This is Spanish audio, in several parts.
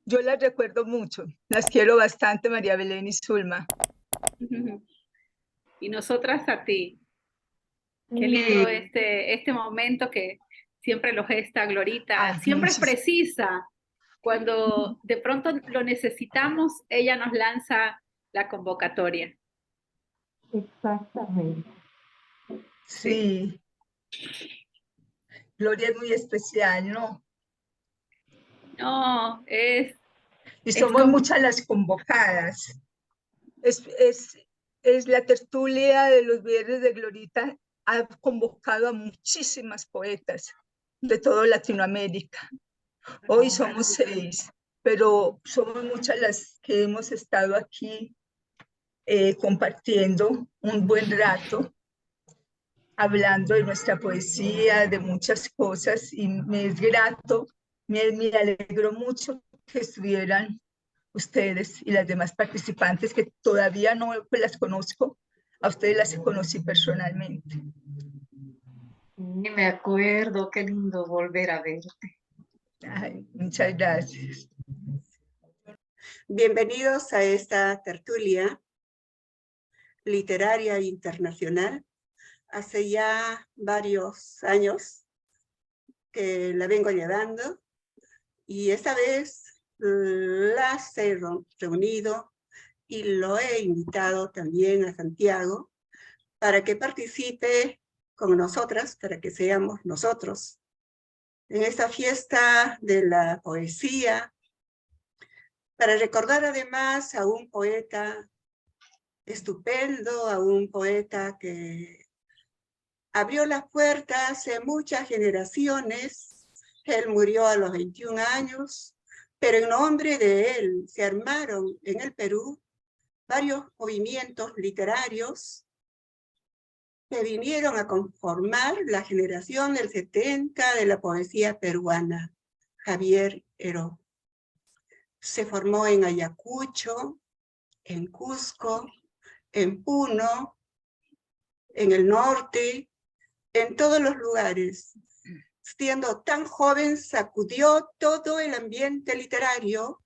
Yo las recuerdo mucho, las quiero bastante, María Belén y Zulma. Y nosotras a ti. Qué lindo este momento que siempre lo gesta Glorita. Siempre es precisa. Cuando de pronto lo necesitamos, ella nos lanza la convocatoria. Exactamente. Sí. Gloria es muy especial, ¿no? No, y somos muchas las convocadas. Es la tertulia de los viernes de Glorita ha convocado a muchísimas poetas de toda Latinoamérica. Hoy somos 6, pero somos muchas las que hemos estado aquí compartiendo un buen rato, hablando de nuestra poesía, de muchas cosas, y me es grato, me alegro mucho que estuvieran ustedes y las demás participantes que todavía no las conozco, a ustedes las conocí personalmente. Ni me acuerdo, qué lindo volver a verte. Ay, muchas gracias. Bienvenidos a esta tertulia literaria internacional. Hace ya varios años que la vengo llevando y esta vez las he reunido y lo he invitado también a Santiago para que participe con nosotras, para que seamos nosotros en esta fiesta de la poesía, para recordar además a un poeta estupendo, a un poeta que abrió las puertas en muchas generaciones. Él murió a los 21 años, pero en nombre de él se armaron en el Perú varios movimientos literarios que vinieron a conformar la generación del 70 de la poesía peruana, Javier Heró. Se formó en Ayacucho, en Cusco, en Puno, en el norte, en todos los lugares. Siendo tan joven, sacudió todo el ambiente literario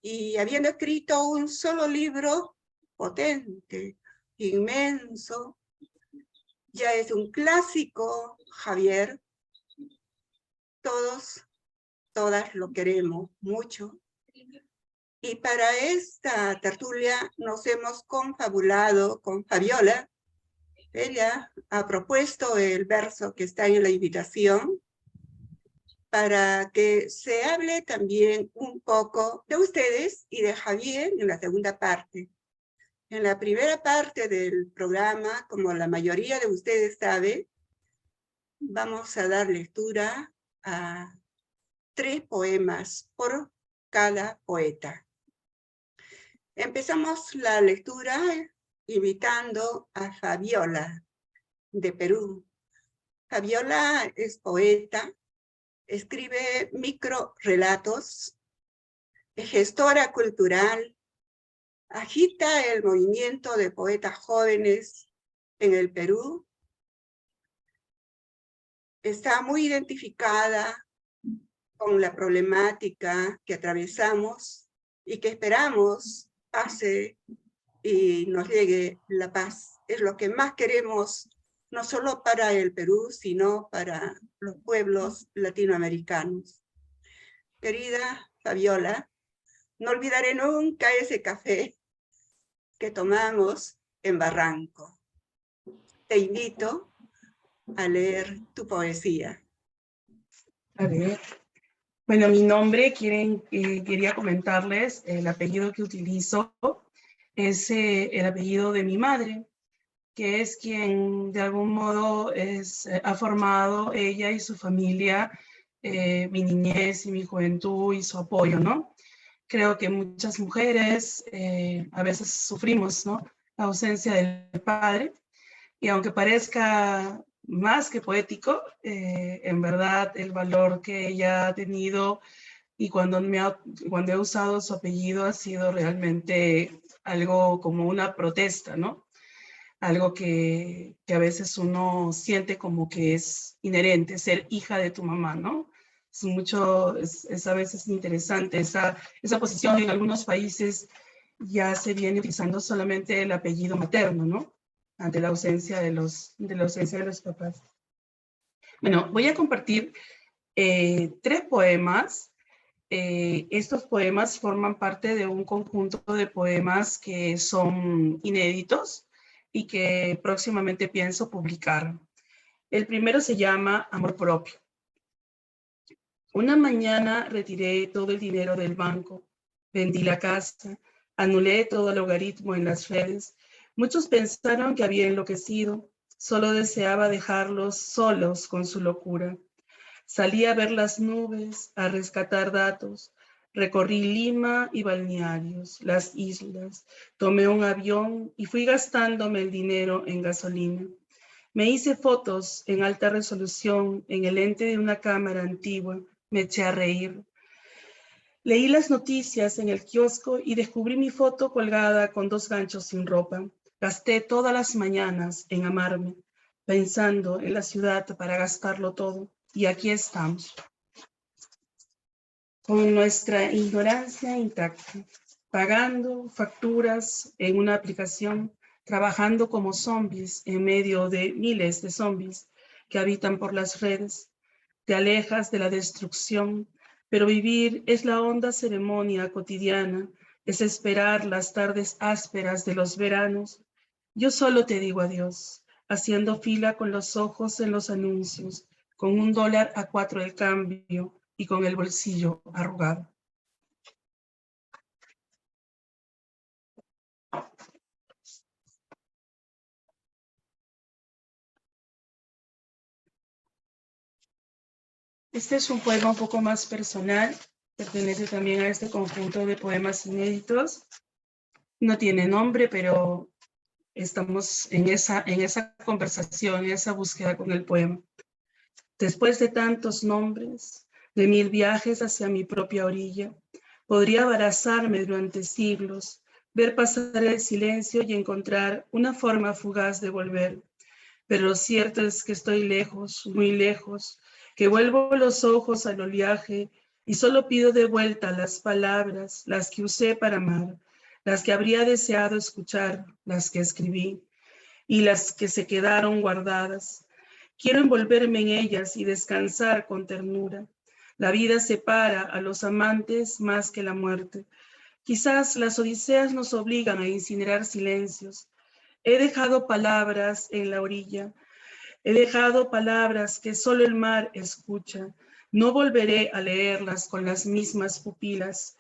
y habiendo escrito un solo libro potente, inmenso, ya es un clásico, Javier. Todas lo queremos mucho. Y para esta tertulia nos hemos confabulado con Fabiola. Ella ha propuesto el verso que está en la invitación para que se hable también un poco de ustedes y de Javier en la segunda parte. En la primera parte del programa, como la mayoría de ustedes sabe, vamos a dar lectura a 3 poemas por cada poeta. Empezamos la lectura invitando a Fabiola, de Perú. Fabiola es poeta, escribe microrelatos, es gestora cultural, agita el movimiento de poetas jóvenes en el Perú, está muy identificada con la problemática que atravesamos y que esperamos pase y nos llegue la paz. Es lo que más queremos, no solo para el Perú, sino para los pueblos latinoamericanos. Querida Fabiola, no olvidaré nunca ese café que tomamos en Barranco. Te invito a leer tu poesía. A ver. Bueno, mi nombre, quería comentarles, el apellido que utilizo es el apellido de mi madre, que es quien de algún modo ha formado ella y su familia mi niñez y mi juventud y su apoyo, ¿no? Creo que muchas mujeres a veces sufrimos, ¿no?, la ausencia del padre, y aunque parezca más que poético, en verdad el valor que ella ha tenido y cuando he usado su apellido ha sido realmente algo como una protesta, ¿no? Algo que a veces uno siente como que es inherente, ser hija de tu mamá, ¿no? Es a veces interesante esa posición. En algunos países ya se viene utilizando solamente el apellido materno, ¿no? Ante la ausencia de los papás. Bueno, voy a compartir 3 poemas. Estos poemas forman parte de un conjunto de poemas que son inéditos y que próximamente pienso publicar. El primero se llama Amor Propio. Una mañana retiré todo el dinero del banco, vendí la casa, anulé todo el logaritmo en las redes. Muchos pensaron que había enloquecido, solo deseaba dejarlos solos con su locura. Salí a ver las nubes, a rescatar datos. Recorrí Lima y balnearios, las islas. Tomé un avión y fui gastándome el dinero en gasolina. Me hice fotos en alta resolución en el lente de una cámara antigua. Me eché a reír. Leí las noticias en el kiosco y descubrí mi foto colgada con 2 ganchos sin ropa. Gasté todas las mañanas en amarme, pensando en la ciudad para gastarlo todo. Y aquí estamos, con nuestra ignorancia intacta, pagando facturas en una aplicación, trabajando como zombies en medio de miles de zombies que habitan por las redes. Te alejas de la destrucción, pero vivir es la honda ceremonia cotidiana, es esperar las tardes ásperas de los veranos. Yo solo te digo adiós, haciendo fila con los ojos en los anuncios, con $1 a 4 el cambio y con el bolsillo arrugado. Este es un poema un poco más personal, pertenece también a este conjunto de poemas inéditos. No tiene nombre, pero estamos en esa conversación, en esa búsqueda con el poema. Después de tantos nombres, de 1000 viajes hacia mi propia orilla, podría abrazarme durante siglos, ver pasar el silencio y encontrar una forma fugaz de volver. Pero lo cierto es que estoy lejos, muy lejos, que vuelvo los ojos al oleaje y solo pido de vuelta las palabras, las que usé para amar, las que habría deseado escuchar, las que escribí y las que se quedaron guardadas. Quiero envolverme en ellas y descansar con ternura. La vida separa a los amantes más que la muerte. Quizás las odiseas nos obligan a incinerar silencios. He dejado palabras en la orilla. He dejado palabras que solo el mar escucha. No volveré a leerlas con las mismas pupilas.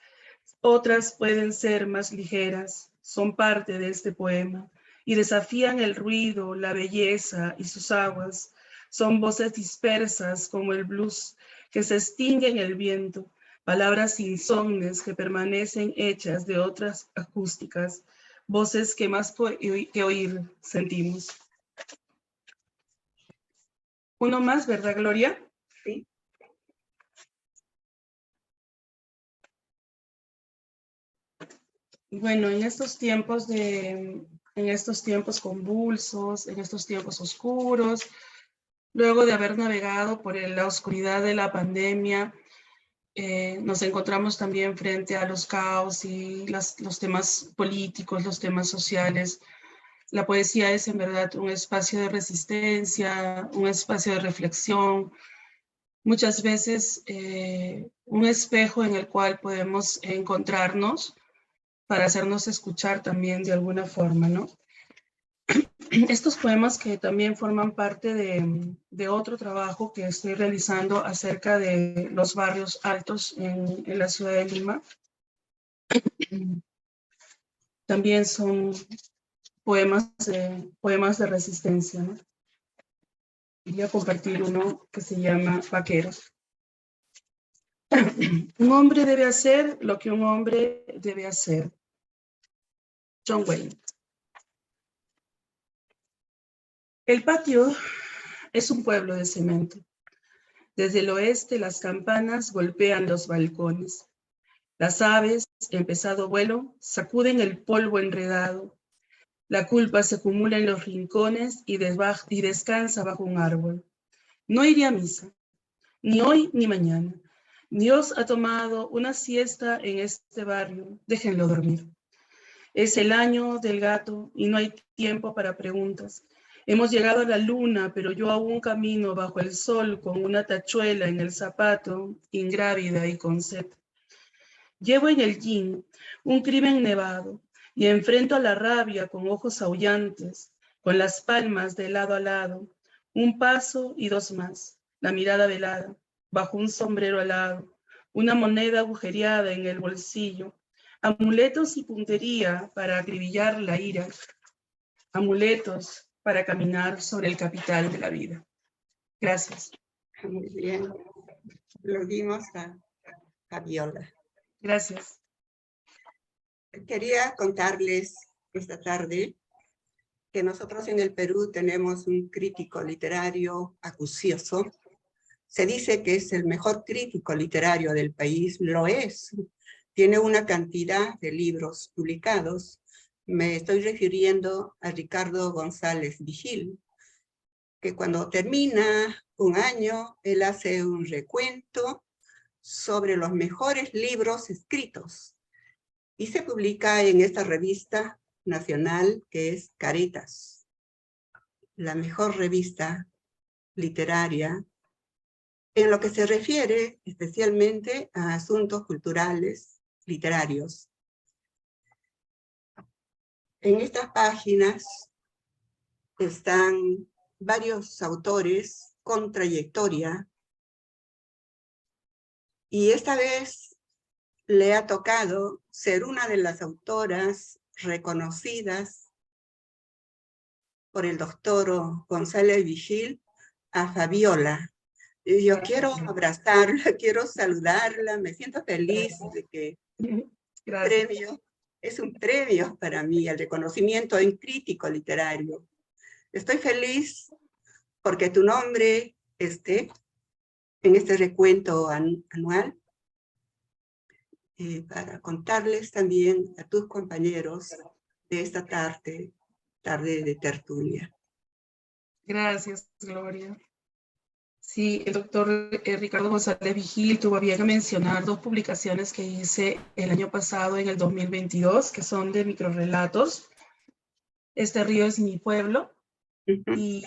Otras pueden ser más ligeras, son parte de este poema y desafían el ruido, la belleza y sus aguas. Son voces dispersas como el blues que se extingue en el viento, palabras insomnes que permanecen hechas de otras acústicas, voces que más que oír sentimos. Uno más, ¿verdad, Gloria? Sí. Bueno, en estos tiempos convulsos, en estos tiempos oscuros, luego de haber navegado por la oscuridad de la pandemia, nos encontramos también frente a los caos y los temas políticos, los temas sociales. La poesía es en verdad un espacio de resistencia, un espacio de reflexión, muchas veces un espejo en el cual podemos encontrarnos para hacernos escuchar también de alguna forma, ¿no? Estos poemas que también forman parte de otro trabajo que estoy realizando acerca de los barrios altos en la ciudad de Lima, también son poemas de resistencia, ¿no? Voy a compartir uno que se llama Vaqueros. Un hombre debe hacer lo que un hombre debe hacer. John Wayne. El patio es un pueblo de cemento. Desde el oeste las campanas golpean los balcones. Las aves, en pesado vuelo, sacuden el polvo enredado. La culpa se acumula en los rincones y descansa bajo un árbol. No iré a misa, ni hoy ni mañana. Dios ha tomado una siesta en este barrio. Déjenlo dormir. Es el año del gato y no hay tiempo para preguntas. Hemos llegado a la luna, pero yo aún camino bajo el sol con una tachuela en el zapato, ingrávida y con sed. Llevo en el yin un crimen nevado y enfrento a la rabia con ojos aullantes, con las palmas de lado a lado, un paso y dos más, la mirada velada, bajo un sombrero alado, una moneda agujereada en el bolsillo, amuletos y puntería para acribillar la ira, amuletos para caminar sobre el capital de la vida. Gracias. Muy bien. Lo dimos a Viola. Gracias. Quería contarles esta tarde que nosotros en el Perú tenemos un crítico literario acucioso. Se dice que es el mejor crítico literario del país, lo es. Tiene una cantidad de libros publicados. Me estoy refiriendo a Ricardo González Vigil, que cuando termina un año, él hace un recuento sobre los mejores libros escritos y se publica en esta revista nacional que es Caritas, la mejor revista literaria en lo que se refiere especialmente a asuntos culturales, literarios. En estas páginas están varios autores con trayectoria y esta vez le ha tocado ser una de las autoras reconocidas por el doctor González Vigil a Fabiola. Yo quiero abrazarla, quiero saludarla, me siento feliz de que premio, es un premio para mí, el reconocimiento en crítico literario. Estoy feliz porque tu nombre esté en este recuento anual para contarles también a tus compañeros de esta tarde de tertulia. Gracias, Gloria. Sí, el doctor Ricardo González Vigil tuvo bien a mencionar dos publicaciones que hice el año pasado, en el 2022, que son de microrrelatos. Este río es mi pueblo. Y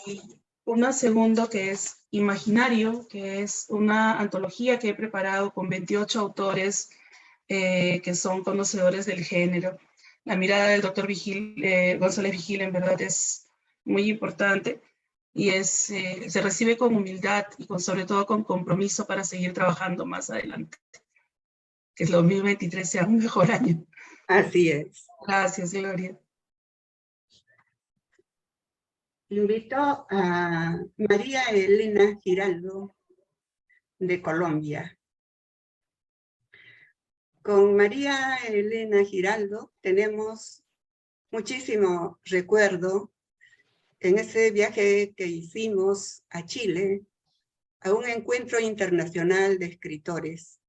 una segunda que es Imaginario, que es una antología que he preparado con 28 autores que son conocedores del género. La mirada del doctor González Vigil en verdad es muy importante y se recibe con humildad y sobre todo con compromiso para seguir trabajando más adelante. Que el 2023 sea un mejor año. Así es. Gracias, Gloria. Invito a María Elena Giraldo, de Colombia. Con María Elena Giraldo tenemos muchísimo recuerdo en ese viaje que hicimos a Chile, a un encuentro internacional de escritores.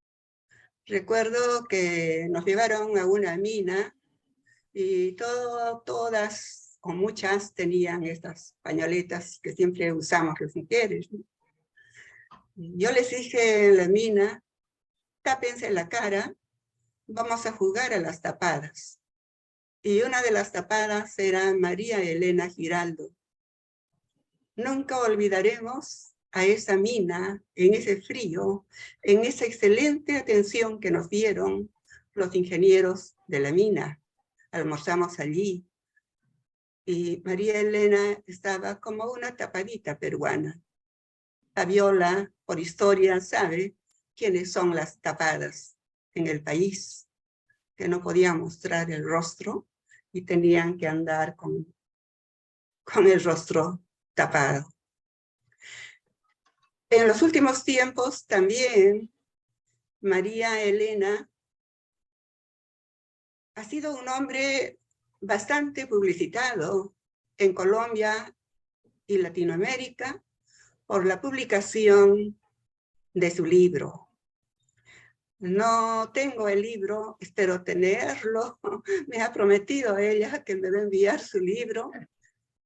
Recuerdo que nos llevaron a una mina y todas o muchas tenían estas pañoletas que siempre usamos las mujeres. Yo les dije en la mina, tápense la cara, vamos a jugar a las tapadas. Y una de las tapadas era María Elena Giraldo. Nunca olvidaremos a esa mina, en ese frío, en esa excelente atención que nos dieron los ingenieros de la mina. Almorzamos allí y María Elena estaba como una tapadita peruana. Fabiola, por historia, sabe quiénes son las tapadas en el país, que no podían mostrar el rostro y tenían que andar con el rostro tapado. En los últimos tiempos también María Elena ha sido un hombre bastante publicitado en Colombia y Latinoamérica por la publicación de su libro. No tengo el libro, espero tenerlo. Me ha prometido ella que me va a enviar su libro,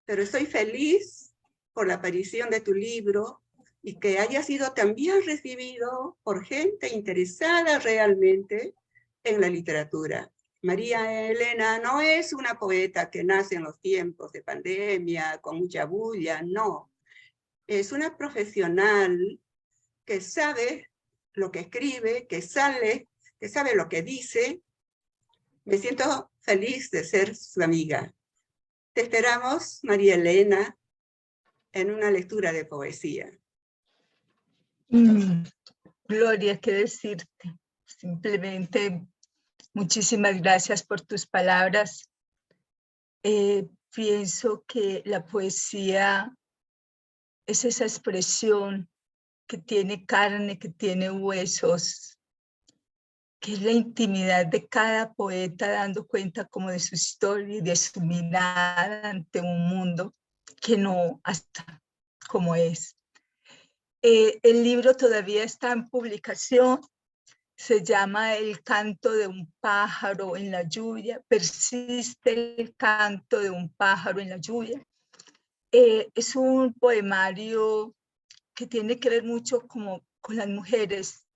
pero estoy feliz por la aparición de tu libro y que haya sido también recibido por gente interesada realmente en la literatura. María Elena no es una poeta que nace en los tiempos de pandemia, con mucha bulla, no. Es una profesional que sabe lo que escribe, que sabe lo que dice. Me siento feliz de ser su amiga. Te esperamos, María Elena, en una lectura de poesía. Gloria, qué decirte. Simplemente muchísimas gracias por tus palabras. Pienso que la poesía es esa expresión que tiene carne, que tiene huesos, que es la intimidad de cada poeta dando cuenta como de su historia y de su mirada ante un mundo que no hasta como es. El libro todavía está en publicación, se llama El canto de un pájaro en la lluvia, persiste el canto de un pájaro en la lluvia. Es un poemario que tiene que ver mucho como con las mujeres,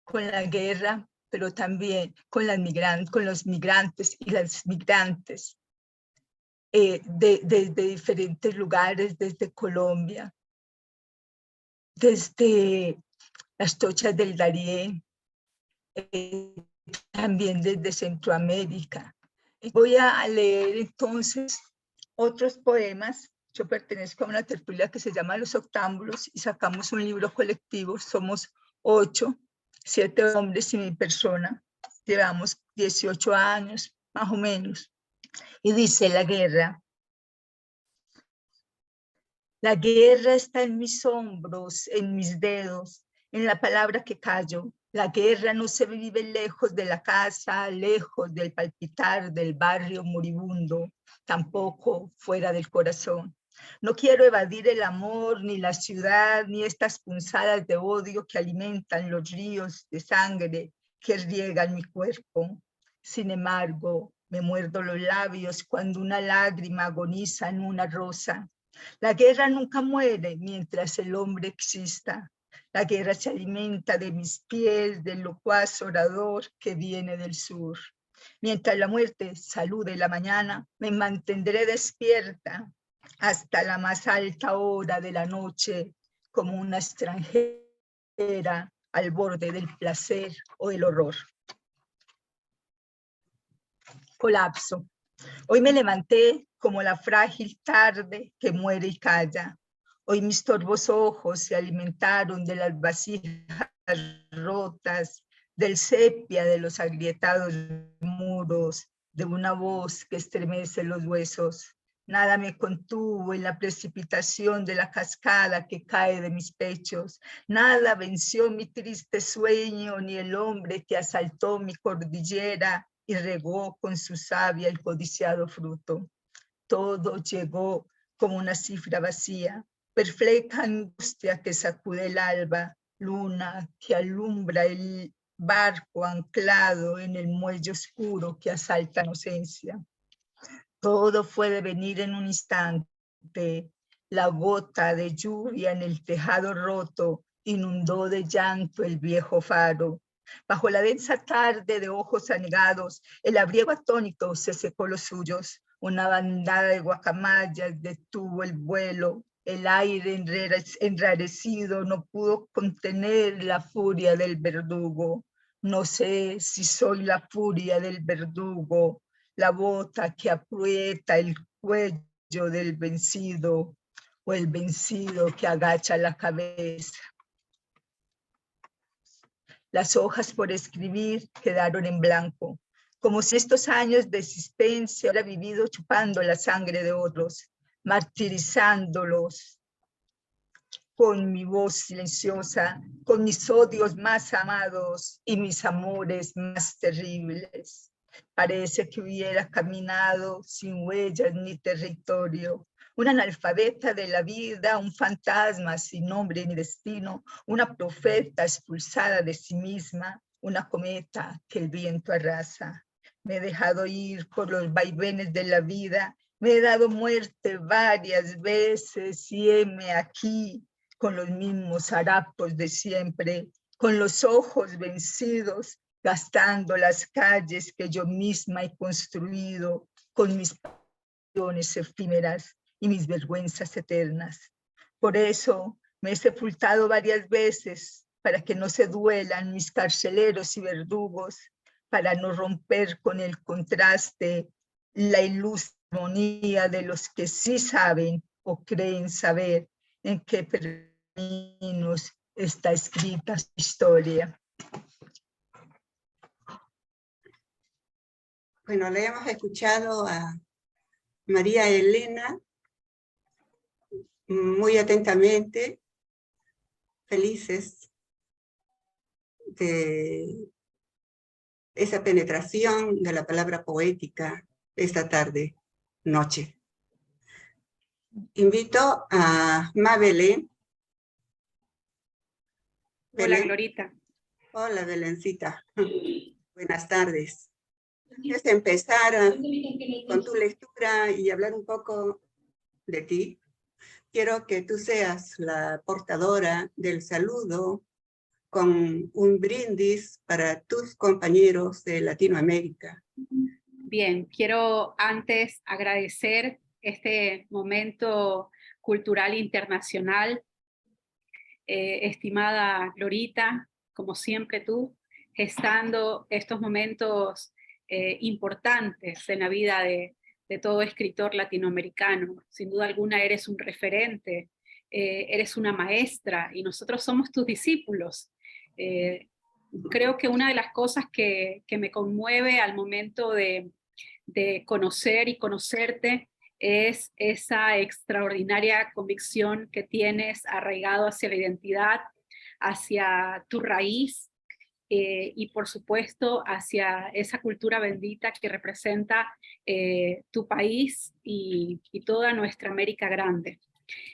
con la guerra, pero también con los migrantes y las migrantes de diferentes lugares, desde Colombia, desde las Tochas del Darién, también desde Centroamérica. Voy a leer entonces otros poemas. Yo pertenezco a una tertulia que se llama Los Octámbulos y sacamos un libro colectivo. Somos 8, 7 hombres y mi persona. Llevamos 18 años, más o menos. Y dice la guerra. La guerra está en mis hombros, en mis dedos, en la palabra que callo. La guerra no se vive lejos de la casa, lejos del palpitar del barrio moribundo, tampoco fuera del corazón. No quiero evadir el amor, ni la ciudad, ni estas punzadas de odio que alimentan los ríos de sangre que riegan mi cuerpo. Sin embargo, me muerdo los labios cuando una lágrima agoniza en una rosa. La guerra nunca muere mientras el hombre exista. La guerra se alimenta de mis pies, del locuaz orador que viene del sur. Mientras la muerte salude la mañana, me mantendré despierta hasta la más alta hora de la noche, como una extranjera al borde del placer o del horror. Colapso. Hoy me levanté como la frágil tarde que muere y calla. Hoy mis torvos ojos se alimentaron de las vasijas rotas, del sepia de los agrietados muros, de una voz que estremece los huesos. Nada me contuvo en la precipitación de la cascada que cae de mis pechos. Nada venció mi triste sueño, ni el hombre que asaltó mi cordillera y regó con su savia el codiciado fruto. Todo llegó como una cifra vacía, perfleja angustia que sacude el alba, luna que alumbra el barco anclado en el muelle oscuro que asalta inocencia. Todo fue de venir en un instante. La gota de lluvia en el tejado roto inundó de llanto el viejo faro. Bajo la densa tarde de ojos anegados, el abrigo atónito se secó los suyos. Una bandada de guacamayas detuvo el vuelo. El aire enrarecido no pudo contener la furia del verdugo. No sé si soy la furia del verdugo, la bota que aprieta el cuello del vencido o el vencido que agacha la cabeza. Las hojas por escribir quedaron en blanco, como si estos años de existencia hubiera vivido chupando la sangre de otros, martirizándolos con mi voz silenciosa, con mis odios más amados y mis amores más terribles. Parece que hubiera caminado sin huellas ni territorio, una analfabeta de la vida, un fantasma sin nombre ni destino, una profeta expulsada de sí misma, una cometa que el viento arrasa. Me he dejado ir por los vaivenes de la vida, me he dado muerte varias veces y heme aquí con los mismos harapos de siempre, con los ojos vencidos, gastando las calles que yo misma he construido con mis pasiones efímeras y mis vergüenzas eternas. Por eso me he sepultado varias veces para que no se duelan mis carceleros y verdugos, para no romper con el contraste la ilustre armonía de los que sí saben o creen saber en qué pergaminos está escrita su historia. Bueno, le hemos escuchado a María Elena muy atentamente, felices de esa penetración de la palabra poética esta tarde, noche. Invito a Mabelén. Hola, Glorita. Hola, Belencita. Buenas tardes. Antes de empezar con tu lectura y hablar un poco de ti, quiero que tú seas la portadora del saludo con un brindis para tus compañeros de Latinoamérica. Bien, quiero antes agradecer este momento cultural internacional. Estimada Glorita, como siempre tú, gestando estos momentos importantes en la vida de todo escritor latinoamericano. Sin duda alguna eres un referente, eres una maestra y nosotros somos tus discípulos. Creo que una de las cosas que me conmueve al momento de conocer y conocerte es esa extraordinaria convicción que tienes arraigado hacia la identidad, hacia tu raíz y por supuesto hacia esa cultura bendita que representa tu país y toda nuestra América Grande.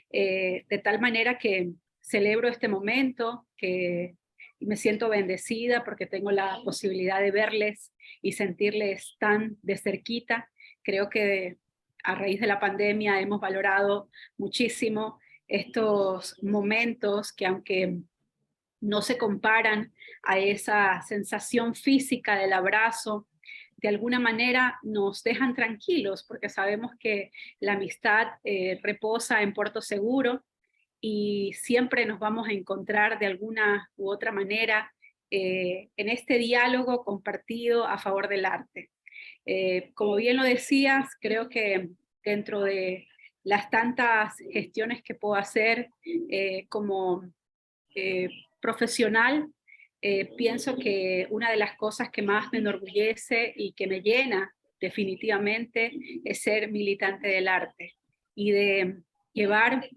De tal manera que celebro este momento, que me siento bendecida porque tengo la posibilidad de verles y sentirles tan de cerquita. Creo que a raíz de la pandemia hemos valorado muchísimo estos momentos que, aunque no se comparan a esa sensación física del abrazo, de alguna manera nos dejan tranquilos porque sabemos que la amistad reposa en puerto seguro y siempre nos vamos a encontrar de alguna u otra manera en este diálogo compartido a favor del arte. Como bien lo decías, creo que dentro de las tantas gestiones que puedo hacer como profesional, pienso que una de las cosas que más me enorgullece y que me llena definitivamente es ser militante del arte y de llevar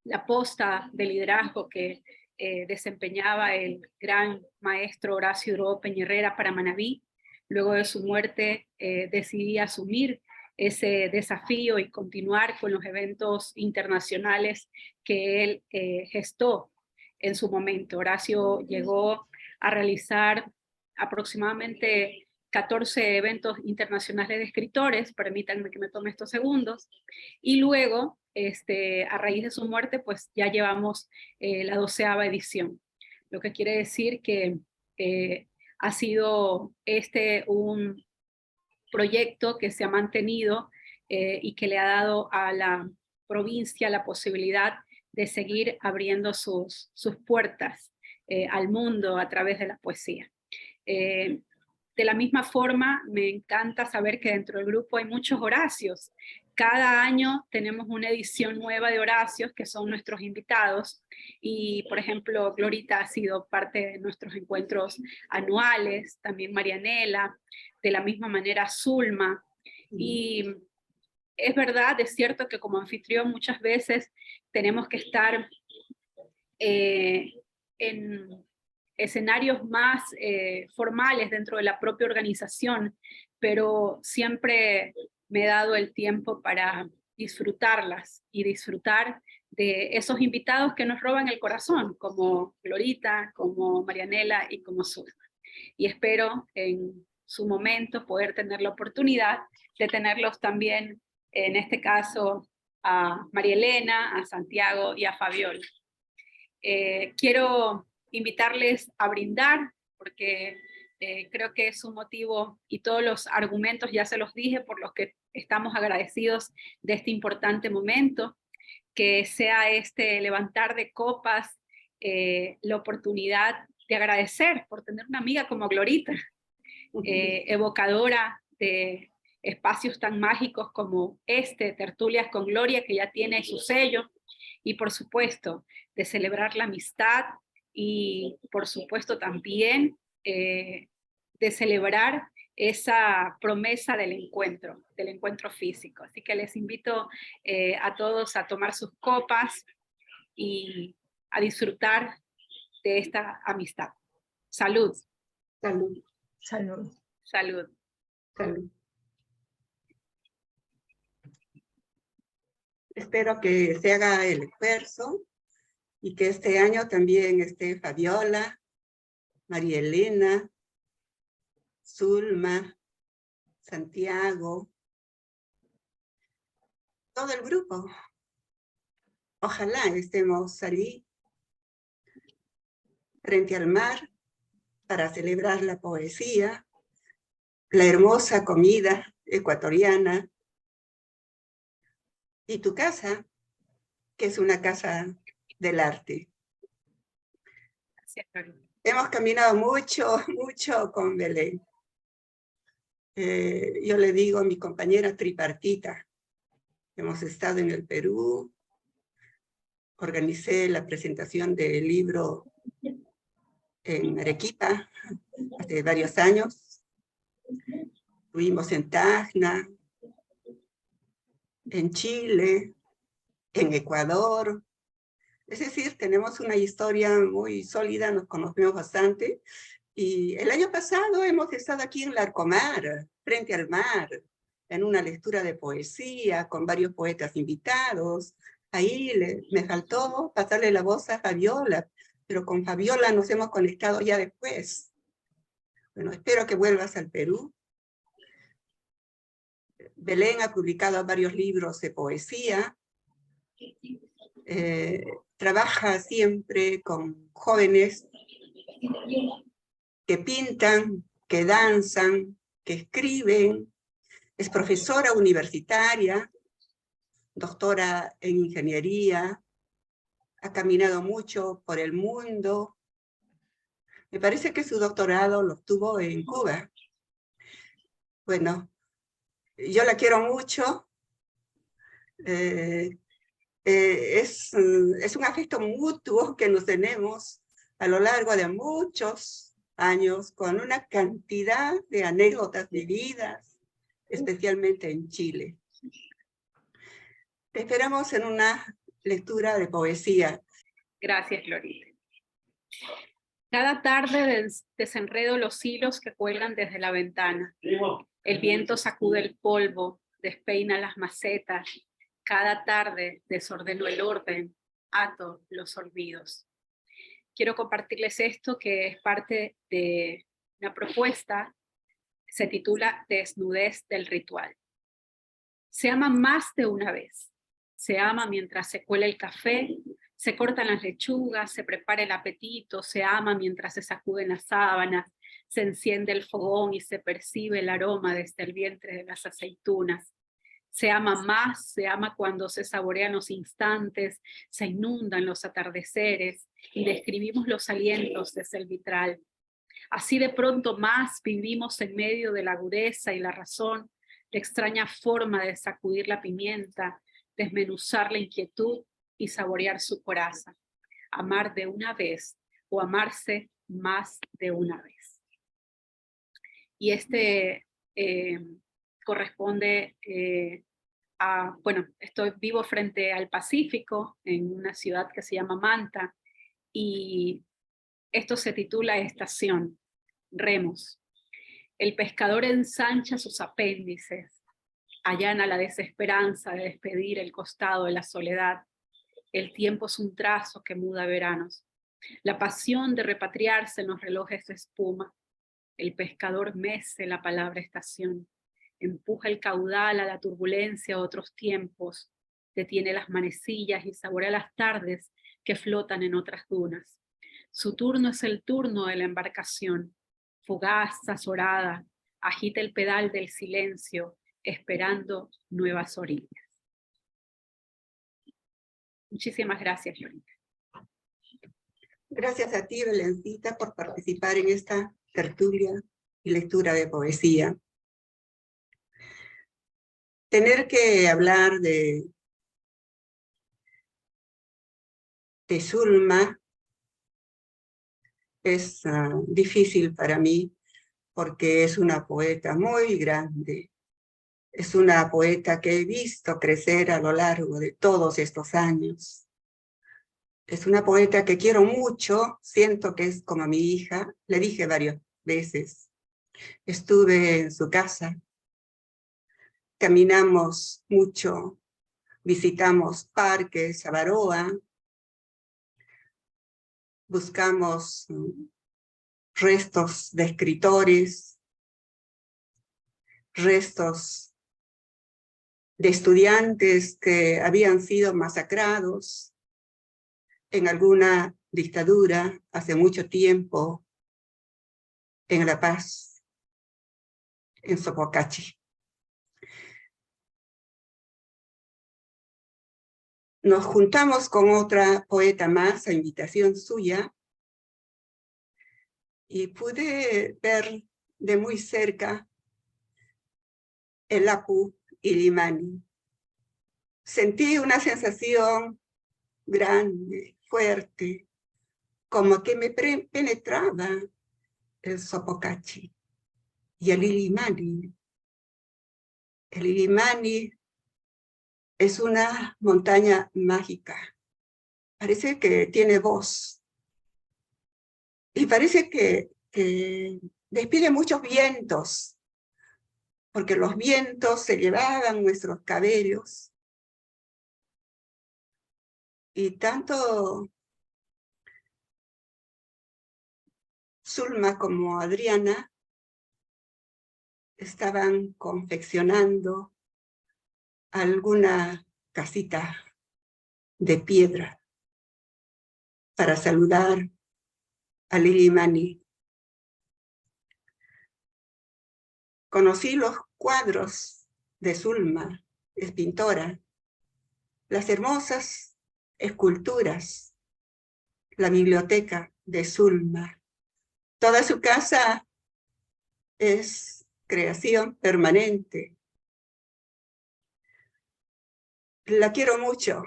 la posta de liderazgo que desempeñaba el gran maestro Horacio Dro Peña para Manabí. Luego de su muerte decidí asumir ese desafío y continuar con los eventos internacionales que él gestó en su momento. Horacio llegó a realizar aproximadamente 14 eventos internacionales de escritores, permítanme que me tome estos segundos, y luego, a raíz de su muerte, pues ya llevamos la 12ª edición, lo que quiere decir que ha sido un proyecto que se ha mantenido y que le ha dado a la provincia la posibilidad de seguir abriendo sus puertas al mundo a través de la poesía. De la misma forma, me encanta saber que dentro del grupo hay muchos Horacios. Cada año tenemos una edición nueva de Horacios, que son nuestros invitados, y por ejemplo, Glorita ha sido parte de nuestros encuentros anuales, también Marianela, de la misma manera Zulma, y es verdad, es cierto que como anfitrión muchas veces tenemos que estar en escenarios más formales dentro de la propia organización, pero siempre me he dado el tiempo para disfrutarlas y disfrutar de esos invitados que nos roban el corazón, como Glorita, como Marianela y como Zulma. Y espero en su momento poder tener la oportunidad de tenerlos también, en este caso, a María Elena, a Santiago y a Fabiola. Quiero invitarles a brindar, porque creo que es un motivo, y todos los argumentos ya se los dije, por los que estamos agradecidos de este importante momento, que sea este levantar de copas, la oportunidad de agradecer por tener una amiga como Glorita, evocadora de espacios tan mágicos como Tertulias con Gloria, que ya tiene su sello, y por supuesto, de celebrar la amistad, y por supuesto también de celebrar esa promesa del encuentro físico. Así que les invito a todos a tomar sus copas y a disfrutar de esta amistad. Salud. Salud. Salud. Salud. Salud. Espero que se haga el esfuerzo y que este año también esté Fabiola, María Elena, Zulma, Santiago, todo el grupo. Ojalá estemos allí, frente al mar, para celebrar la poesía, la hermosa comida ecuatoriana, y tu casa, que es una casa del arte. Gracias, Florita. Hemos caminado mucho, mucho con Belén. Yo le digo a mi compañera tripartita. Hemos estado en el Perú, organicé la presentación del libro en Arequipa hace varios años. Estuvimos en Tacna, en Chile, en Ecuador. Es decir, tenemos una historia muy sólida, nos conocemos bastante. Y el año pasado hemos estado aquí en Larcomar, frente al mar, en una lectura de poesía con varios poetas invitados. Ahí me faltó pasarle la voz a Fabiola, pero con Fabiola nos hemos conectado ya después. Bueno, espero que vuelvas al Perú. Belén ha publicado varios libros de poesía. Trabaja siempre con jóvenes que pintan, que danzan, que escriben. Es profesora universitaria, doctora en ingeniería, ha caminado mucho por el mundo. Me parece que su doctorado lo obtuvo en Cuba. Bueno, yo la quiero mucho. Es un afecto mutuo que nos tenemos a lo largo de muchos años, con una cantidad de anécdotas vividas, especialmente en Chile. Te esperamos en una lectura de poesía. Gracias, Glorita. Cada tarde desenredo los hilos que cuelgan desde la ventana. El viento sacude el polvo, despeina las macetas. Cada tarde desordeno el orden, ato los olvidos. Quiero compartirles esto, que es parte de una propuesta, se titula Desnudez del ritual. Se ama más de una vez. Se ama mientras se cuela el café, se cortan las lechugas, se prepara el apetito, se ama mientras se sacuden las sábanas, se enciende el fogón y se percibe el aroma desde el vientre de las aceitunas. Se ama más, se ama cuando se saborean los instantes, se inundan los atardeceres y describimos los alientos desde el vitral. Así de pronto más vivimos en medio de la agudeza y la razón, la extraña forma de sacudir la pimienta, desmenuzar la inquietud y saborear su coraza. Amar de una vez o amarse más de una vez. Y corresponde bueno, vivo frente al Pacífico, en una ciudad que se llama Manta, y esto se titula Estación, remos. El pescador ensancha sus apéndices, allana la desesperanza de despedir el costado de la soledad. El tiempo es un trazo que muda veranos. La pasión de repatriarse en los relojes de espuma. El pescador mece la palabra estación. Empuja el caudal a la turbulencia de otros tiempos. Detiene las manecillas y saborea las tardes que flotan en otras dunas. Su turno es el turno de la embarcación. Fugaz, azorada, agita el pedal del silencio, esperando nuevas orillas. Muchísimas gracias, Lorita. Gracias a ti, Belencita, por participar en esta tertulia y lectura de poesía. Tener que hablar de Zulma es difícil para mí, porque es una poeta muy grande. Es una poeta que he visto crecer a lo largo de todos estos años. Es una poeta que quiero mucho, siento que es como mi hija. Le dije varias veces. Estuve en su casa, caminamos mucho, visitamos parques, Avaroa, buscamos restos de escritores, restos de estudiantes que habían sido masacrados en alguna dictadura hace mucho tiempo en La Paz, en Sopocachi. Nos juntamos con otra poeta más a invitación suya y pude ver de muy cerca el Apu Ilimani. Sentí una sensación grande, fuerte, como que me penetraba el Sopocachi y el Ilimani. El Ilimani es una montaña mágica. Parece que tiene voz. Y parece que despide muchos vientos, porque los vientos se llevaban nuestros cabellos. Y tanto Zulma como Adriana estaban confeccionando alguna casita de piedra para saludar a Lilimani. Conocí los cuadros de Zulma, es pintora, las hermosas esculturas, la biblioteca de Zulma. Toda su casa es creación permanente. La quiero mucho,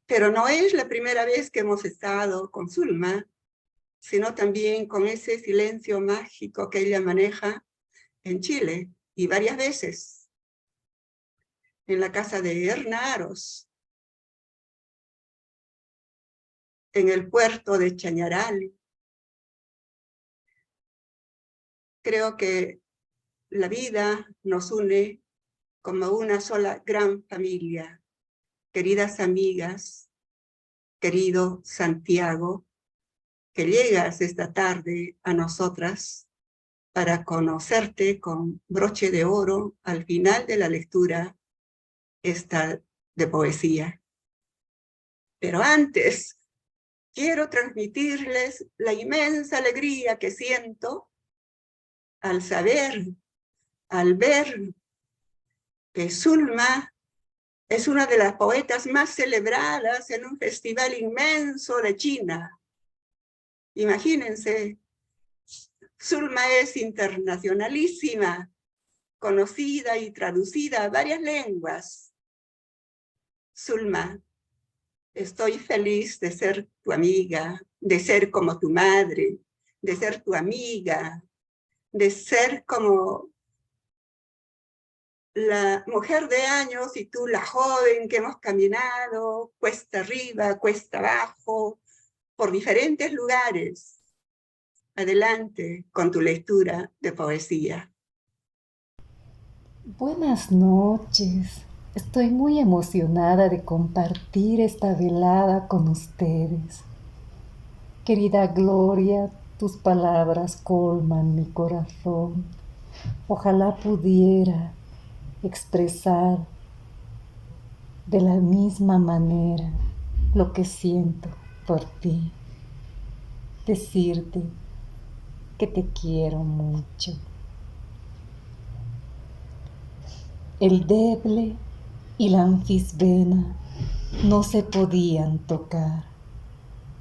pero no es la primera vez que hemos estado con Zulma, sino también con ese silencio mágico que ella maneja en Chile, y varias veces en la casa de Erna Aros, en el puerto de Chañaral. Creo que la vida nos une como una sola gran familia. Queridas amigas, querido Santiago, que llegas esta tarde a nosotras para conocerte con broche de oro al final de la lectura esta de poesía. Pero antes, quiero transmitirles la inmensa alegría que siento al saber, al ver que Zulma es una de las poetas más celebradas en un festival inmenso de China. Imagínense, Zulma es internacionalísima, conocida y traducida a varias lenguas. Zulma, estoy feliz de ser tu amiga, de ser como tu madre, de ser tu amiga, de ser como la mujer de años y tú la joven que hemos caminado, cuesta arriba, cuesta abajo, por diferentes lugares. Adelante con tu lectura de poesía. Buenas noches. Estoy muy emocionada de compartir esta velada con ustedes. Querida Gloria, tus palabras colman mi corazón. Ojalá pudiera expresar de la misma manera lo que siento por ti. Decirte que te quiero mucho. El Deble y la Anfisbena no se podían tocar.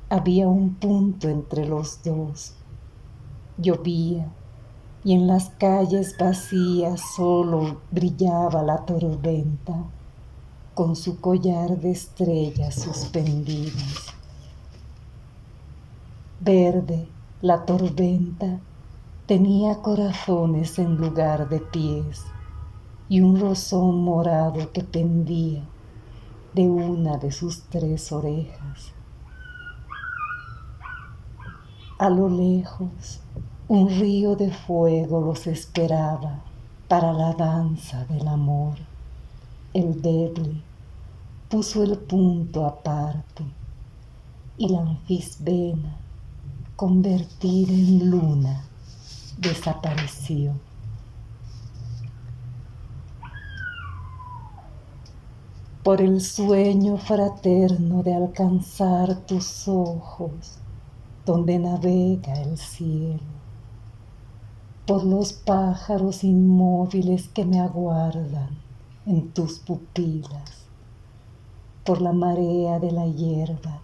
Había un punto entre los dos. Llovía y en las calles vacías solo brillaba la tormenta con su collar de estrellas suspendidas. Verde, la tormenta tenía corazones en lugar de pies y un rosón morado que pendía de una de sus 3 orejas. A lo lejos, un río de fuego los esperaba para la danza del amor. El Deble puso el punto aparte y la Anfisbena, convertida en luna, desapareció. Por el sueño fraterno de alcanzar tus ojos, donde navega el cielo, por los pájaros inmóviles que me aguardan en tus pupilas, por la marea de la hierba,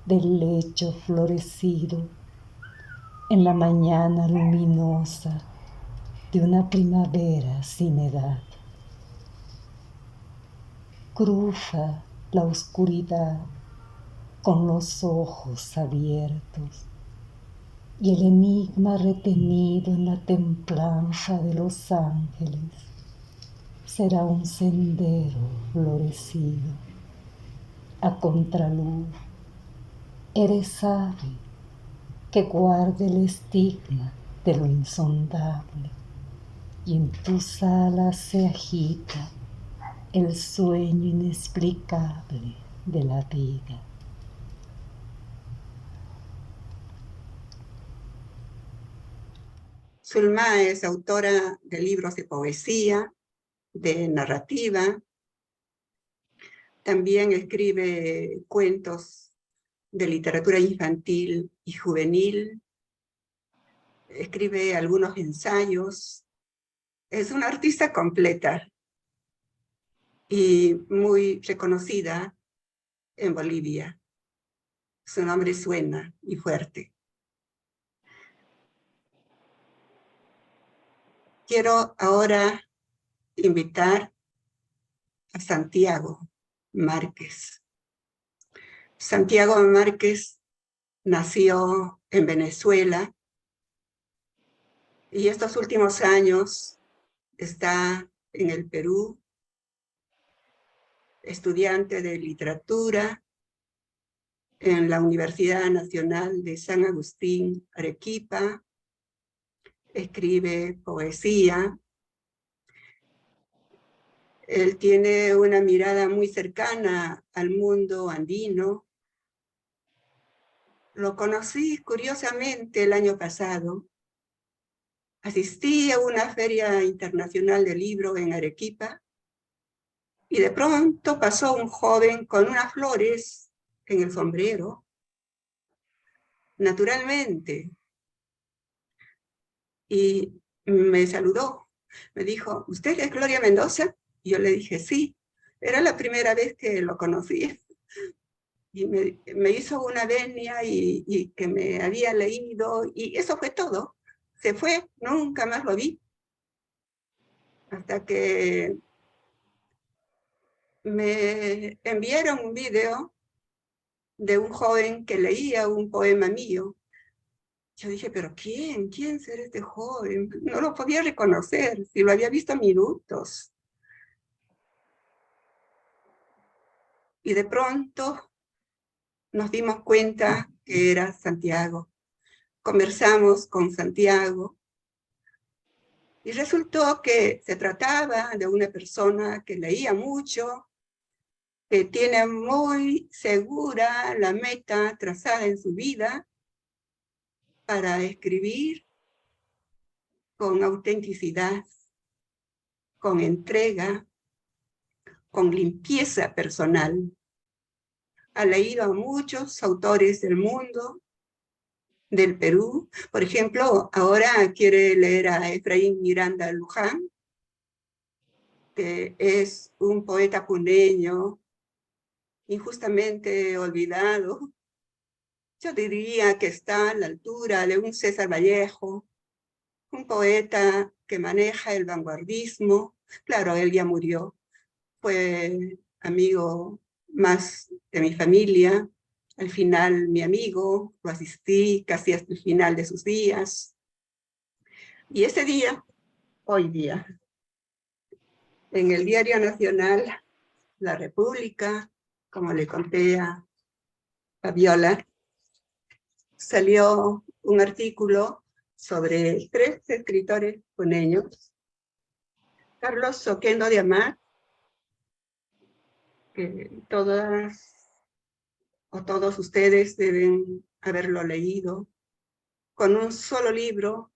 del lecho florecido, en la mañana luminosa de una primavera sin edad. Cruza la oscuridad con los ojos abiertos y el enigma retenido en la templanza de los ángeles será un sendero florecido. A contraluz, eres ave que guarde el estigma de lo insondable y en tus alas se agita el sueño inexplicable de la vida. Zulma es autora de libros de poesía, de narrativa. También escribe cuentos de literatura infantil y juvenil. Escribe algunos ensayos. Es una artista completa y muy reconocida en Bolivia. Su nombre suena y fuerte. Quiero ahora invitar a Santiago Márquez. Santiago Márquez nació en Venezuela y estos últimos años está en el Perú, estudiante de literatura en la Universidad Nacional de San Agustín, Arequipa. Escribe poesía. Él tiene una mirada muy cercana al mundo andino. Lo conocí curiosamente el año pasado. Asistí a una feria internacional de libro en Arequipa y de pronto pasó un joven con unas flores en el sombrero. Naturalmente. Y me saludó. Me dijo, ¿usted es Gloria Mendoza? Y yo le dije, sí. Era la primera vez que lo conocí. Y me hizo una venia y que me había leído, y eso fue todo. Se fue, nunca más lo vi. Hasta que me enviaron un video de un joven que leía un poema mío. Yo dije, ¿pero quién? ¿Quién será este joven? No lo podía reconocer, si lo había visto minutos. Y de pronto nos dimos cuenta que era Santiago. Conversamos con Santiago y resultó que se trataba de una persona que leía mucho, que tiene muy segura la meta trazada en su vida para escribir con autenticidad, con entrega, con limpieza personal. Ha leído a muchos autores del mundo, del Perú. Por ejemplo, ahora quiere leer a Efraín Miranda Luján, que es un poeta puneño injustamente olvidado. Yo diría que está a la altura de un César Vallejo, un poeta que maneja el vanguardismo. Claro, él ya murió, fue amigo más de mi familia. Al final, mi amigo, lo asistí casi hasta el final de sus días. Y ese día, hoy día, en el Diario Nacional, La República, como le conté a Fabiola, salió un artículo sobre 3 escritores puneños. Carlos Oquendo de Amat, que todas o todos ustedes deben haberlo leído. Con un solo libro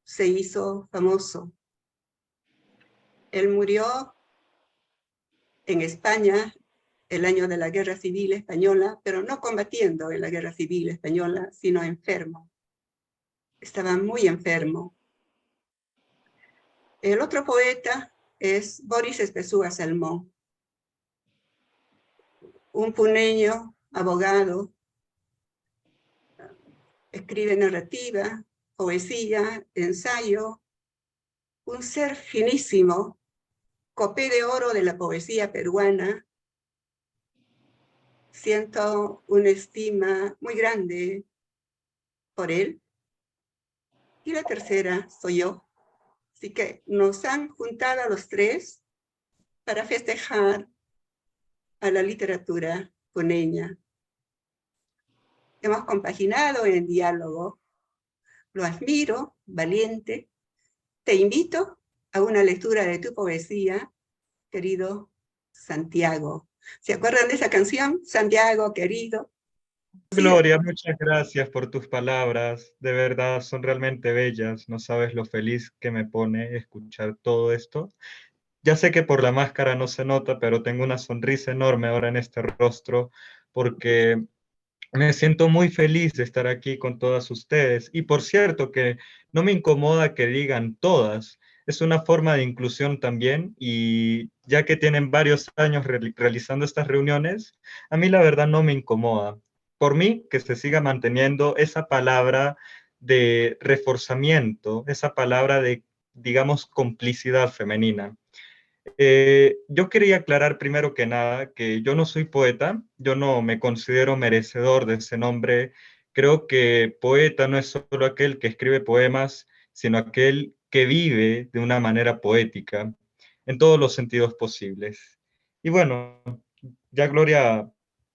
se hizo famoso. Él murió en España el año de la Guerra Civil Española, pero no combatiendo en la Guerra Civil Española, sino enfermo. Estaba muy enfermo. El otro poeta es Boris Espesúa Salmón, un puneño, abogado, escribe narrativa, poesía, ensayo, un ser finísimo, copé de oro de la poesía peruana. Siento una estima muy grande por él. Y la tercera soy yo. Así que nos han juntado a los 3 para festejar a la literatura puneña. Hemos compaginado en diálogo. Lo admiro, valiente. Te invito a una lectura de tu poesía, querido Santiago. ¿Se acuerdan de esa canción? Santiago, querido. Sí. Gloria, muchas gracias por tus palabras. De verdad, son realmente bellas. No sabes lo feliz que me pone escuchar todo esto. Ya sé que por la máscara no se nota, pero tengo una sonrisa enorme ahora en este rostro porque me siento muy feliz de estar aquí con todas ustedes. Y por cierto, que no me incomoda que digan todas. Es una forma de inclusión también. Y ya que tienen varios años realizando estas reuniones, a mí la verdad no me incomoda. Por mí, que se siga manteniendo esa palabra de reforzamiento, esa palabra de, digamos, complicidad femenina. Yo quería aclarar primero que nada que yo no soy poeta, yo no me considero merecedor de ese nombre. Creo que poeta no es solo aquel que escribe poemas, sino aquel que vive de una manera poética, en todos los sentidos posibles. Y bueno, ya Gloria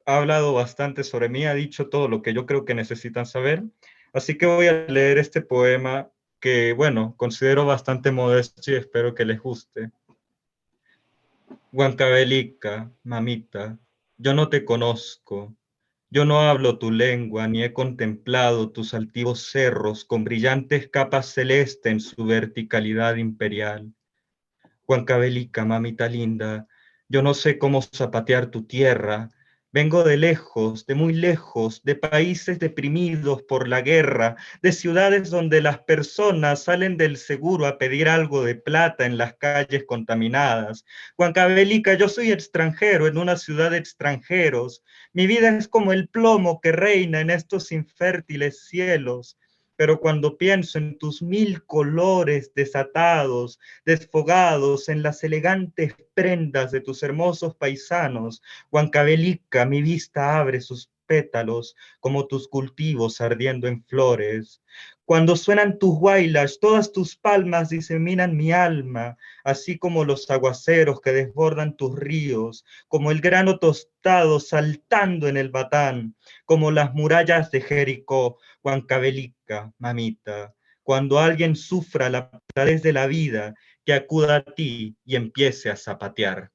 ha hablado bastante sobre mí, ha dicho todo lo que yo creo que necesitan saber, así que voy a leer este poema que, bueno, considero bastante modesto y espero que les guste. Huancavelica, mamita, yo no te conozco, yo no hablo tu lengua, ni he contemplado tus altivos cerros con brillantes capas celestes en su verticalidad imperial. Huancavelica, mamita linda, yo no sé cómo zapatear tu tierra. Vengo de lejos, de muy lejos, de países deprimidos por la guerra, de ciudades donde las personas salen del seguro a pedir algo de plata en las calles contaminadas. Huancavelica, yo soy extranjero en una ciudad de extranjeros. Mi vida es como el plomo que reina en estos infértiles cielos. Pero cuando pienso en tus 1000 colores desatados, desfogados en las elegantes prendas de tus hermosos paisanos, Huancavelica, mi vista abre sus pétalos, como tus cultivos ardiendo en flores. Cuando suenan tus huaylas, todas tus palmas diseminan mi alma, así como los aguaceros que desbordan tus ríos, como el grano tostado saltando en el batán, como las murallas de Jericó, Huancavelica, mamita. Cuando alguien sufra la pesadez de la vida, que acuda a ti y empiece a zapatear.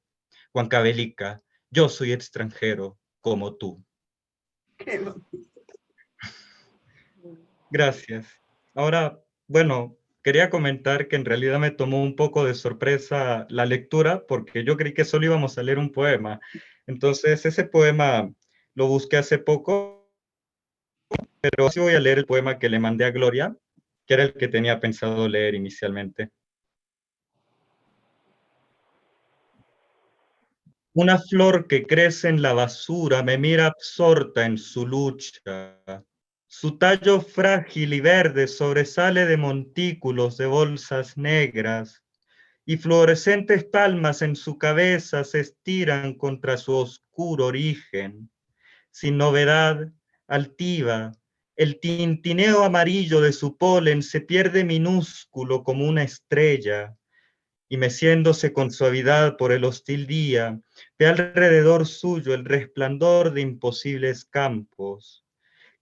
Huancavelica, yo soy extranjero como tú. Qué bonito. Gracias. Ahora, bueno, quería comentar que en realidad me tomó un poco de sorpresa la lectura porque yo creí que solo íbamos a leer un poema. Entonces, ese poema lo busqué hace poco, pero sí voy a leer el poema que le mandé a Gloria, que era el que tenía pensado leer inicialmente. Una flor que crece en la basura me mira absorta en su lucha. Su tallo frágil y verde sobresale de montículos de bolsas negras y fluorescentes palmas en su cabeza se estiran contra su oscuro origen. Sin novedad, altiva, el tintineo amarillo de su polen se pierde minúsculo como una estrella y meciéndose con suavidad por el hostil día, ve alrededor suyo el resplandor de imposibles campos.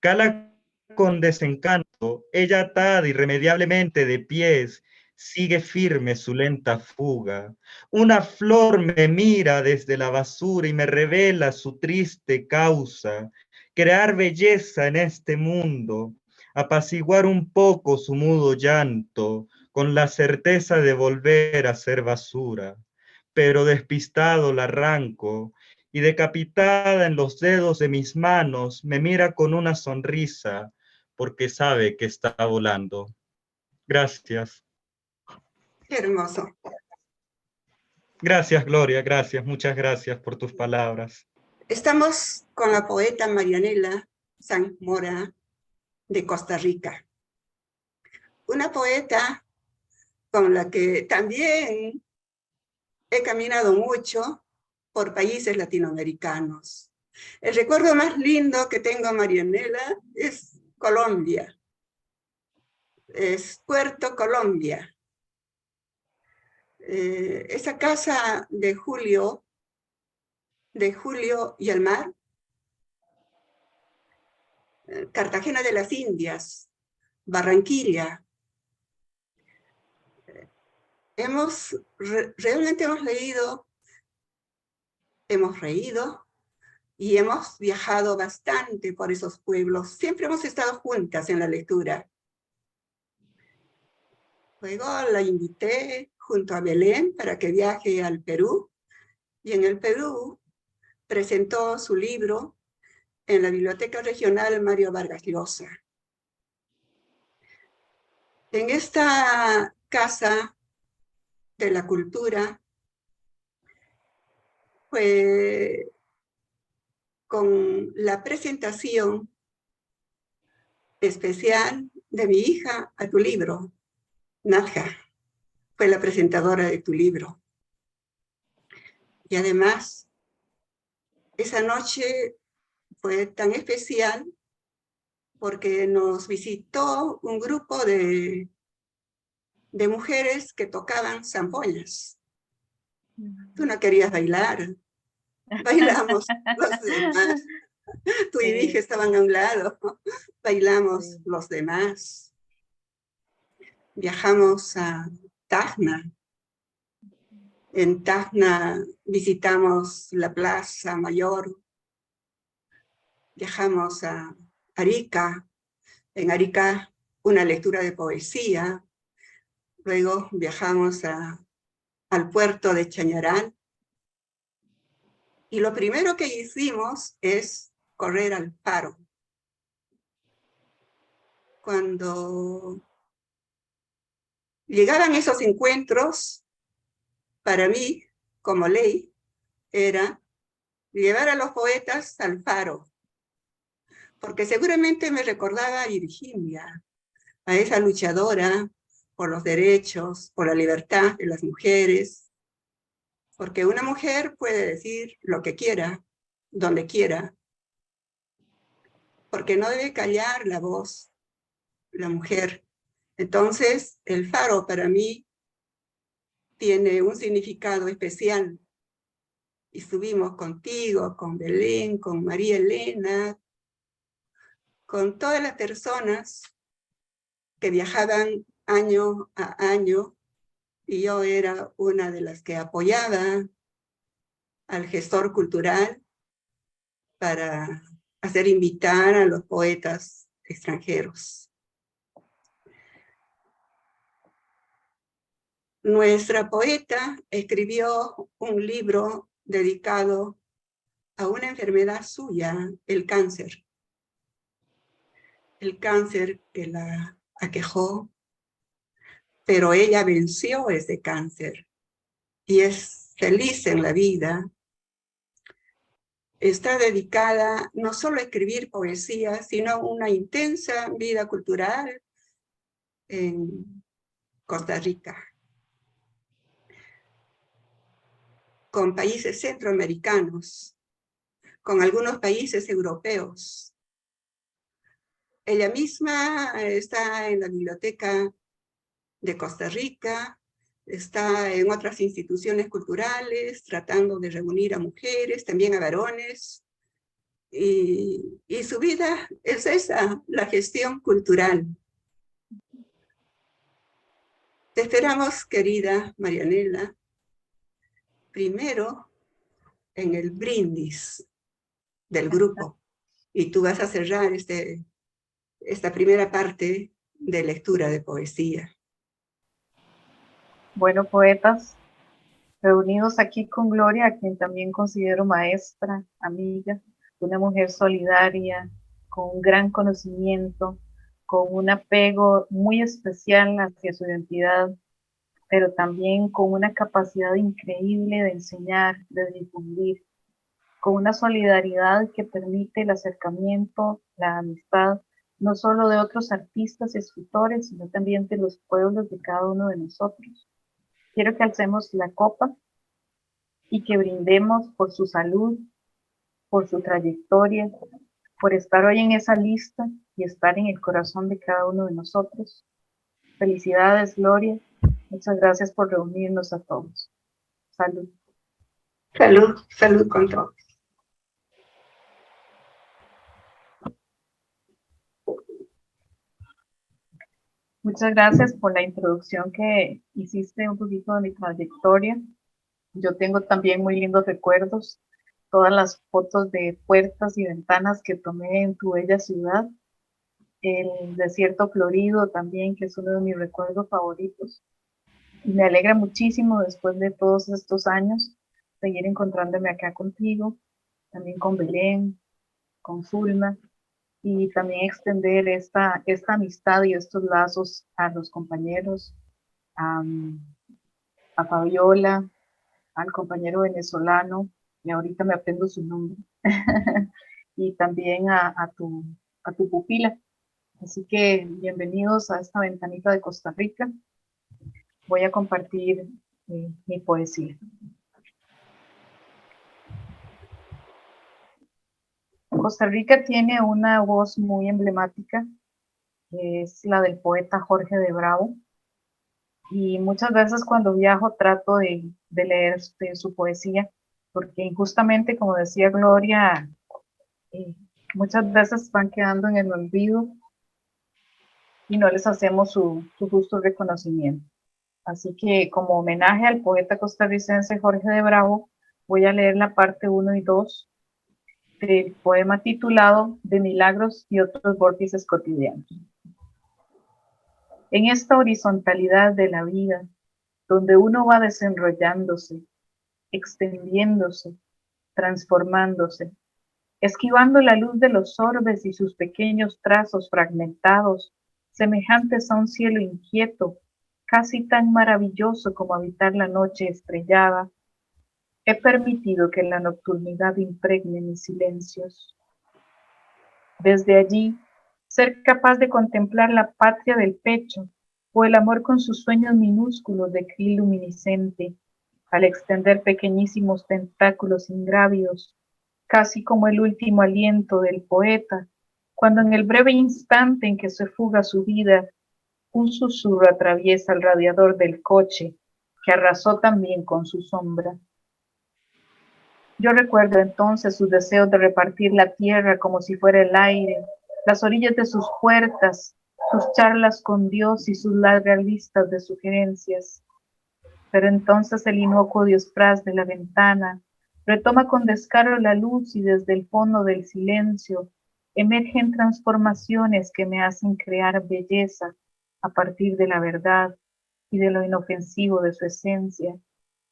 Cala con desencanto, ella atada irremediablemente de pies, sigue firme su lenta fuga. Una flor me mira desde la basura y me revela su triste causa, crear belleza en este mundo, apaciguar un poco su mudo llanto, con la certeza de volver a ser basura. Pero despistado la arranco, y decapitada en los dedos de mis manos, me mira con una sonrisa, porque sabe que está volando. Gracias. Qué hermoso. Gracias, Gloria, gracias, muchas gracias por tus palabras. Estamos con la poeta Marianela San Mora de Costa Rica. Una poeta con la que también he caminado mucho por países latinoamericanos. El recuerdo más lindo que tengo a Marianela es Colombia. Es Puerto Colombia. Esa casa de Julio y el mar, Cartagena de las Indias, Barranquilla. Realmente hemos leído, hemos reído y hemos viajado bastante por esos pueblos. Siempre hemos estado juntas en la lectura. Luego la invité junto a Belén para que viaje al Perú, y en el Perú presentó su libro en la Biblioteca Regional Mario Vargas Llosa. En esta Casa de la Cultura, fue con la presentación especial de mi hija a tu libro. Nadja fue la presentadora de tu libro. Y además, esa noche fue tan especial porque nos visitó un grupo de mujeres que tocaban zampoñas. Tú no querías bailar. Bailamos los demás. Tú y mi hija estaban a un lado. Bailamos los demás. Viajamos a Tacna. En Tacna visitamos la Plaza Mayor. Viajamos a Arica. En Arica una lectura de poesía. Luego viajamos al puerto de Chañaral. Y lo primero que hicimos es correr al faro. Cuando llegaban esos encuentros, para mí, como ley, era llevar a los poetas al faro. Porque seguramente me recordaba a Virginia, a esa luchadora por los derechos, por la libertad de las mujeres. Porque una mujer puede decir lo que quiera, donde quiera. porque no debe callar la voz, la mujer. Entonces, el faro para mí tiene un significado especial. Y estuvimos contigo, con Belén, con María Elena, con todas las personas que viajaban año a año, y yo era una de las que apoyaba al gestor cultural para hacer invitar a los poetas extranjeros. Nuestra poeta escribió un libro dedicado a una enfermedad suya, el cáncer. El cáncer que la aquejó, pero ella venció ese cáncer y es feliz en la vida. Está dedicada no solo a escribir poesía, sino a una intensa vida cultural en Costa Rica, con países centroamericanos, con algunos países europeos. Ella misma está en la Biblioteca de Costa Rica, está en otras instituciones culturales, tratando de reunir a mujeres, también a varones, y su vida es esa, la gestión cultural. Te esperamos, querida Marianela, primero en el brindis del grupo, y tú vas a cerrar esta primera parte de lectura de poesía. Bueno, poetas, reunidos aquí con Gloria, a quien también considero maestra, amiga, una mujer solidaria, con un gran conocimiento, con un apego muy especial hacia su identidad, pero también con una capacidad increíble de enseñar, de difundir, con una solidaridad que permite el acercamiento, la amistad, no solo de otros artistas y escritores, sino también de los pueblos de cada uno de nosotros. Quiero que alcemos la copa y que brindemos por su salud, por su trayectoria, por estar hoy en esa lista y estar en el corazón de cada uno de nosotros. Felicidades, Gloria. Muchas gracias por reunirnos a todos. Salud. Salud, salud con todos. Muchas gracias por la introducción que hiciste un poquito de mi trayectoria. Yo tengo también muy lindos recuerdos, todas las fotos de puertas y ventanas que tomé en tu bella ciudad, el desierto florido también, que es uno de mis recuerdos favoritos. Y me alegra muchísimo después de todos estos años seguir encontrándome acá contigo, también con Belén, con Zulma, y también extender esta amistad y estos lazos a los compañeros, a Fabiola, al compañero venezolano, y ahorita me aprendo su nombre, y también a tu pupila. Así que bienvenidos a esta ventanita de Costa Rica. Voy a compartir mi poesía. Costa Rica tiene una voz muy emblemática, que es la del poeta Jorge de Bravo, y muchas veces cuando viajo trato de leer su poesía, porque injustamente, como decía Gloria, muchas veces van quedando en el olvido y no les hacemos su justo reconocimiento. Así que, como homenaje al poeta costarricense Jorge de Bravo, voy a leer la parte 1 y 2 del poema titulado De milagros y otros vórtices cotidianos. En esta horizontalidad de la vida, donde uno va desenrollándose, extendiéndose, transformándose, esquivando la luz de los orbes y sus pequeños trazos fragmentados, semejantes a un cielo inquieto, casi tan maravilloso como habitar la noche estrellada, he permitido que la nocturnidad impregne mis silencios. Desde allí, ser capaz de contemplar la patria del pecho o el amor con sus sueños minúsculos de crin luminiscente, al extender pequeñísimos tentáculos ingrávidos, casi como el último aliento del poeta, cuando en el breve instante en que se fuga su vida, un susurro atraviesa el radiador del coche, que arrasó también con su sombra. Yo recuerdo entonces sus deseos de repartir la tierra como si fuera el aire, las orillas de sus puertas, sus charlas con Dios y sus largas listas de sugerencias. Pero entonces el inocuo disfraz de la ventana retoma con descaro la luz y desde el fondo del silencio emergen transformaciones que me hacen crear belleza a partir de la verdad y de lo inofensivo de su esencia,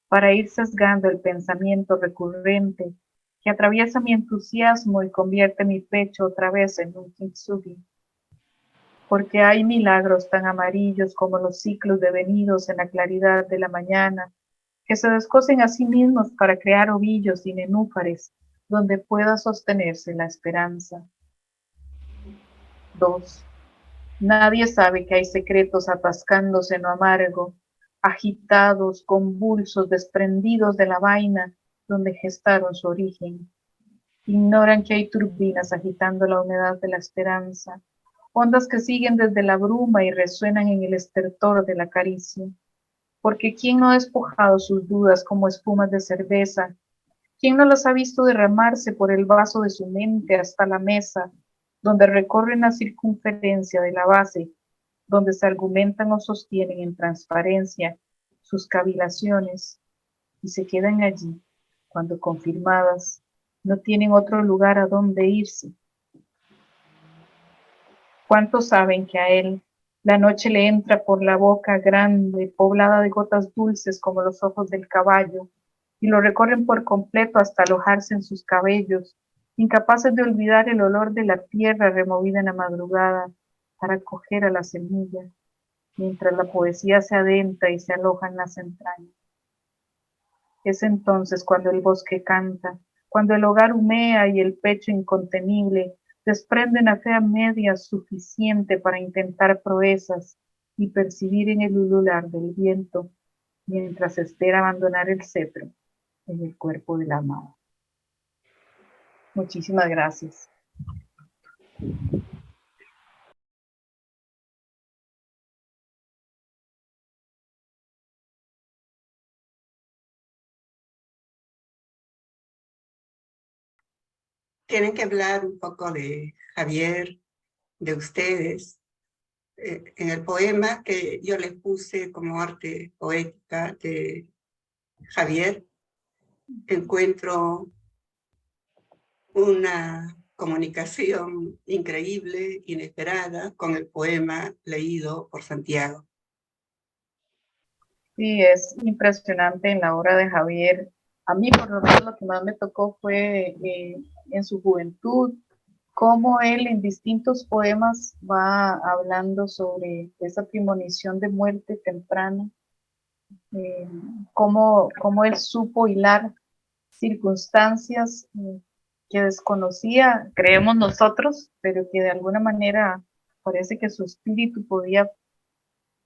para ir sesgando el pensamiento recurrente que atraviesa mi entusiasmo y convierte mi pecho otra vez en un kintsugi. Porque hay milagros tan amarillos como los ciclos devenidos en la claridad de la mañana, que se descosen a sí mismos para crear ovillos y nenúfares donde pueda sostenerse la esperanza. 2. Nadie sabe que hay secretos atascándose en lo amargo, agitados, convulsos, desprendidos de la vaina donde gestaron su origen. Ignoran que hay turbinas agitando la humedad de la esperanza, ondas que siguen desde la bruma y resuenan en el estertor de la caricia. Porque ¿quién no ha despojado sus dudas como espumas de cerveza? ¿Quién no las ha visto derramarse por el vaso de su mente hasta la mesa, donde recorren la circunferencia de la base, donde se argumentan o sostienen en transparencia sus cavilaciones y se quedan allí, cuando confirmadas, no tienen otro lugar a donde irse? ¿Cuántos saben que a él la noche le entra por la boca grande, poblada de gotas dulces como los ojos del caballo, y lo recorren por completo hasta alojarse en sus cabellos, incapaces de olvidar el olor de la tierra removida en la madrugada para coger a la semilla, mientras la poesía se adentra y se aloja en las entrañas? Es entonces cuando el bosque canta, cuando el hogar humea y el pecho incontenible desprende una fe a medias suficiente para intentar proezas y percibir en el ulular del viento, mientras espera abandonar el cetro en el cuerpo del amado. Muchísimas gracias. Tienen que hablar un poco de Javier, de ustedes. En el poema que yo les puse como arte poética de Javier, encuentro una comunicación increíble, inesperada, con el poema leído por Santiago. Sí, es impresionante en la obra de Javier. A mí, por lo menos, lo que más me tocó fue en su juventud, cómo él en distintos poemas va hablando sobre esa premonición de muerte temprana, cómo él supo hilar circunstancias que desconocía, creemos nosotros, pero que de alguna manera parece que su espíritu podía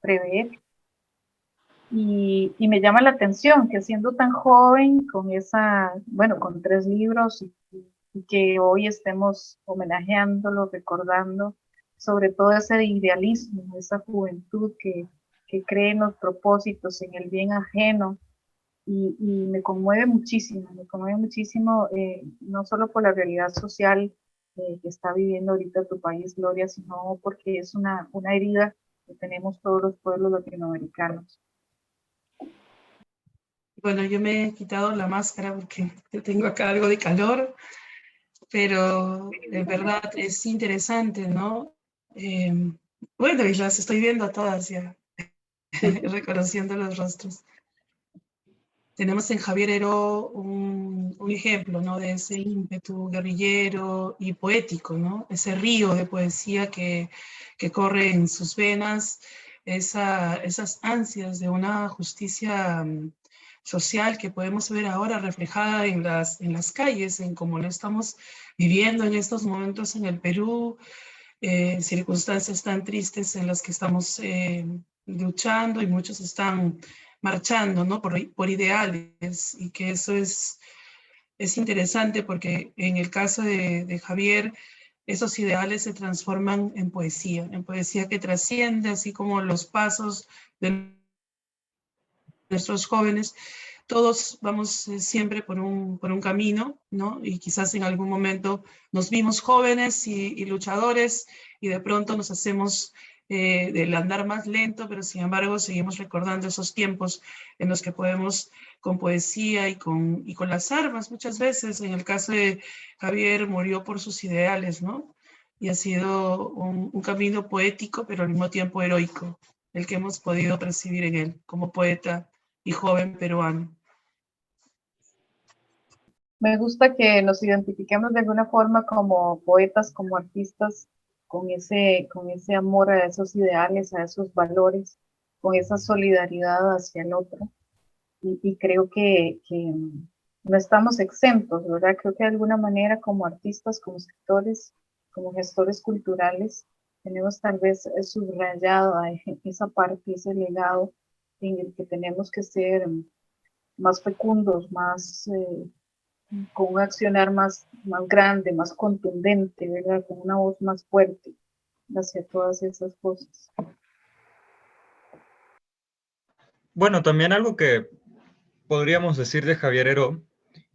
prever. Y me llama la atención que siendo tan joven, con con 3 libros y que hoy estemos homenajeándolo, recordando sobre todo ese idealismo, esa juventud que cree en los propósitos, en el bien ajeno, y me conmueve muchísimo, no solo por la realidad social que está viviendo ahorita tu país, Gloria, sino porque es una herida que tenemos todos los pueblos latinoamericanos. Bueno, yo me he quitado la máscara porque tengo acá algo de calor, pero de verdad es interesante, ¿no? Bueno, y las estoy viendo a todas ya, reconociendo los rostros. Tenemos en Javier Heró un ejemplo, ¿no? De ese ímpetu guerrillero y poético, ¿no? Ese río de poesía que corre en sus venas, esas ansias de una justicia social que podemos ver ahora reflejada en las calles, en cómo lo estamos viviendo en estos momentos en el Perú, circunstancias tan tristes en las que estamos luchando y muchos están marchando, ¿no? por ideales, y que eso es interesante porque en el caso de Javier esos ideales se transforman en poesía que trasciende, así como los pasos de nuestros jóvenes. Todos vamos siempre por un camino, ¿no? Y quizás en algún momento nos vimos jóvenes y luchadores, y de pronto nos hacemos del andar más lento, pero sin embargo seguimos recordando esos tiempos en los que podemos, con poesía y con las armas, muchas veces, en el caso de Javier, murió por sus ideales, ¿no? Y ha sido un camino poético, pero al mismo tiempo heroico, el que hemos podido percibir en él, como poeta y joven peruano. Me gusta que nos identifiquemos de alguna forma como poetas, como artistas, con ese amor a esos ideales, a esos valores, con esa solidaridad hacia el otro. Y creo que no estamos exentos, ¿verdad? Creo que de alguna manera como artistas, como escritores, como gestores culturales, tenemos tal vez subrayada esa parte, ese legado en el que tenemos que ser más fecundos, más con un accionar más grande, más contundente, ¿verdad? Con una voz más fuerte hacia todas esas cosas. Bueno, también algo que podríamos decir de Javier Heró,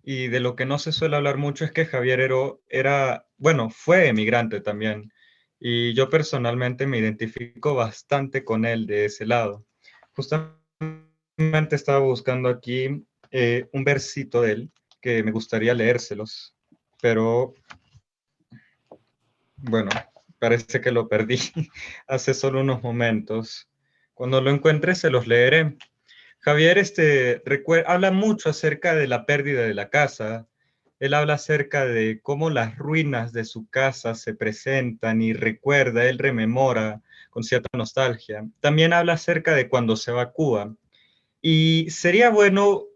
y de lo que no se suele hablar mucho, es que Javier Heró fue emigrante también, y yo personalmente me identifico bastante con él de ese lado. Justamente estaba buscando aquí un versito de él, que me gustaría leérselos, pero bueno, parece que lo perdí hace solo unos momentos. Cuando lo encuentre se los leeré. Javier habla mucho acerca de la pérdida de la casa. Él habla acerca de cómo las ruinas de su casa se presentan y recuerda, él rememora con cierta nostalgia. También habla acerca de cuando se va a Cuba. Y sería bueno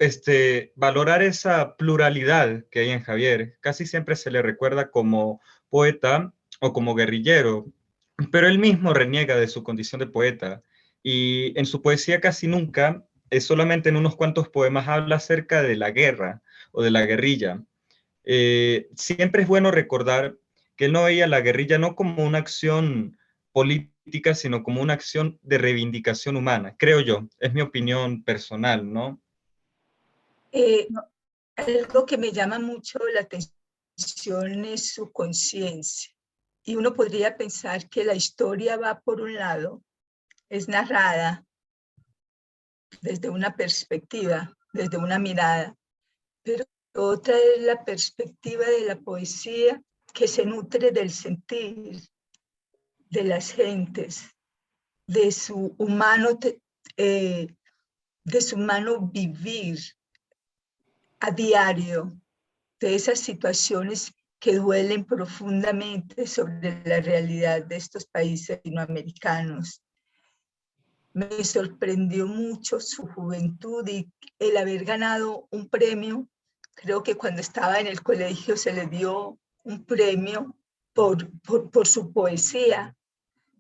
valorar esa pluralidad que hay en Javier. Casi siempre se le recuerda como poeta o como guerrillero, pero él mismo reniega de su condición de poeta. Y en su poesía casi nunca, solamente en unos cuantos poemas, habla acerca de la guerra o de la guerrilla. Siempre es bueno recordar que él no veía la guerrilla no como una acción política, sino como una acción de reivindicación humana, creo yo, es mi opinión personal, ¿no? Algo que me llama mucho la atención es su conciencia. Y uno podría pensar que la historia va por un lado, es narrada desde una perspectiva, desde una mirada, pero otra es la perspectiva de la poesía que se nutre del sentir de las gentes, de su humano vivir a diario, de esas situaciones que duelen profundamente sobre la realidad de estos países latinoamericanos. Me sorprendió mucho su juventud y el haber ganado un premio. Creo que cuando estaba en el colegio se le dio un premio por su poesía.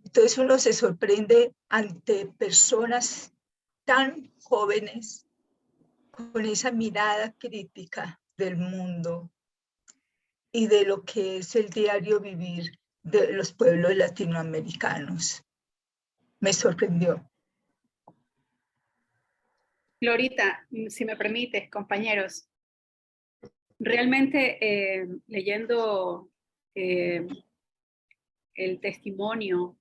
Entonces uno se sorprende ante personas tan jóvenes con esa mirada crítica del mundo y de lo que es el diario vivir de los pueblos latinoamericanos. Me sorprendió. Glorita, si me permites, compañeros, realmente leyendo el testimonio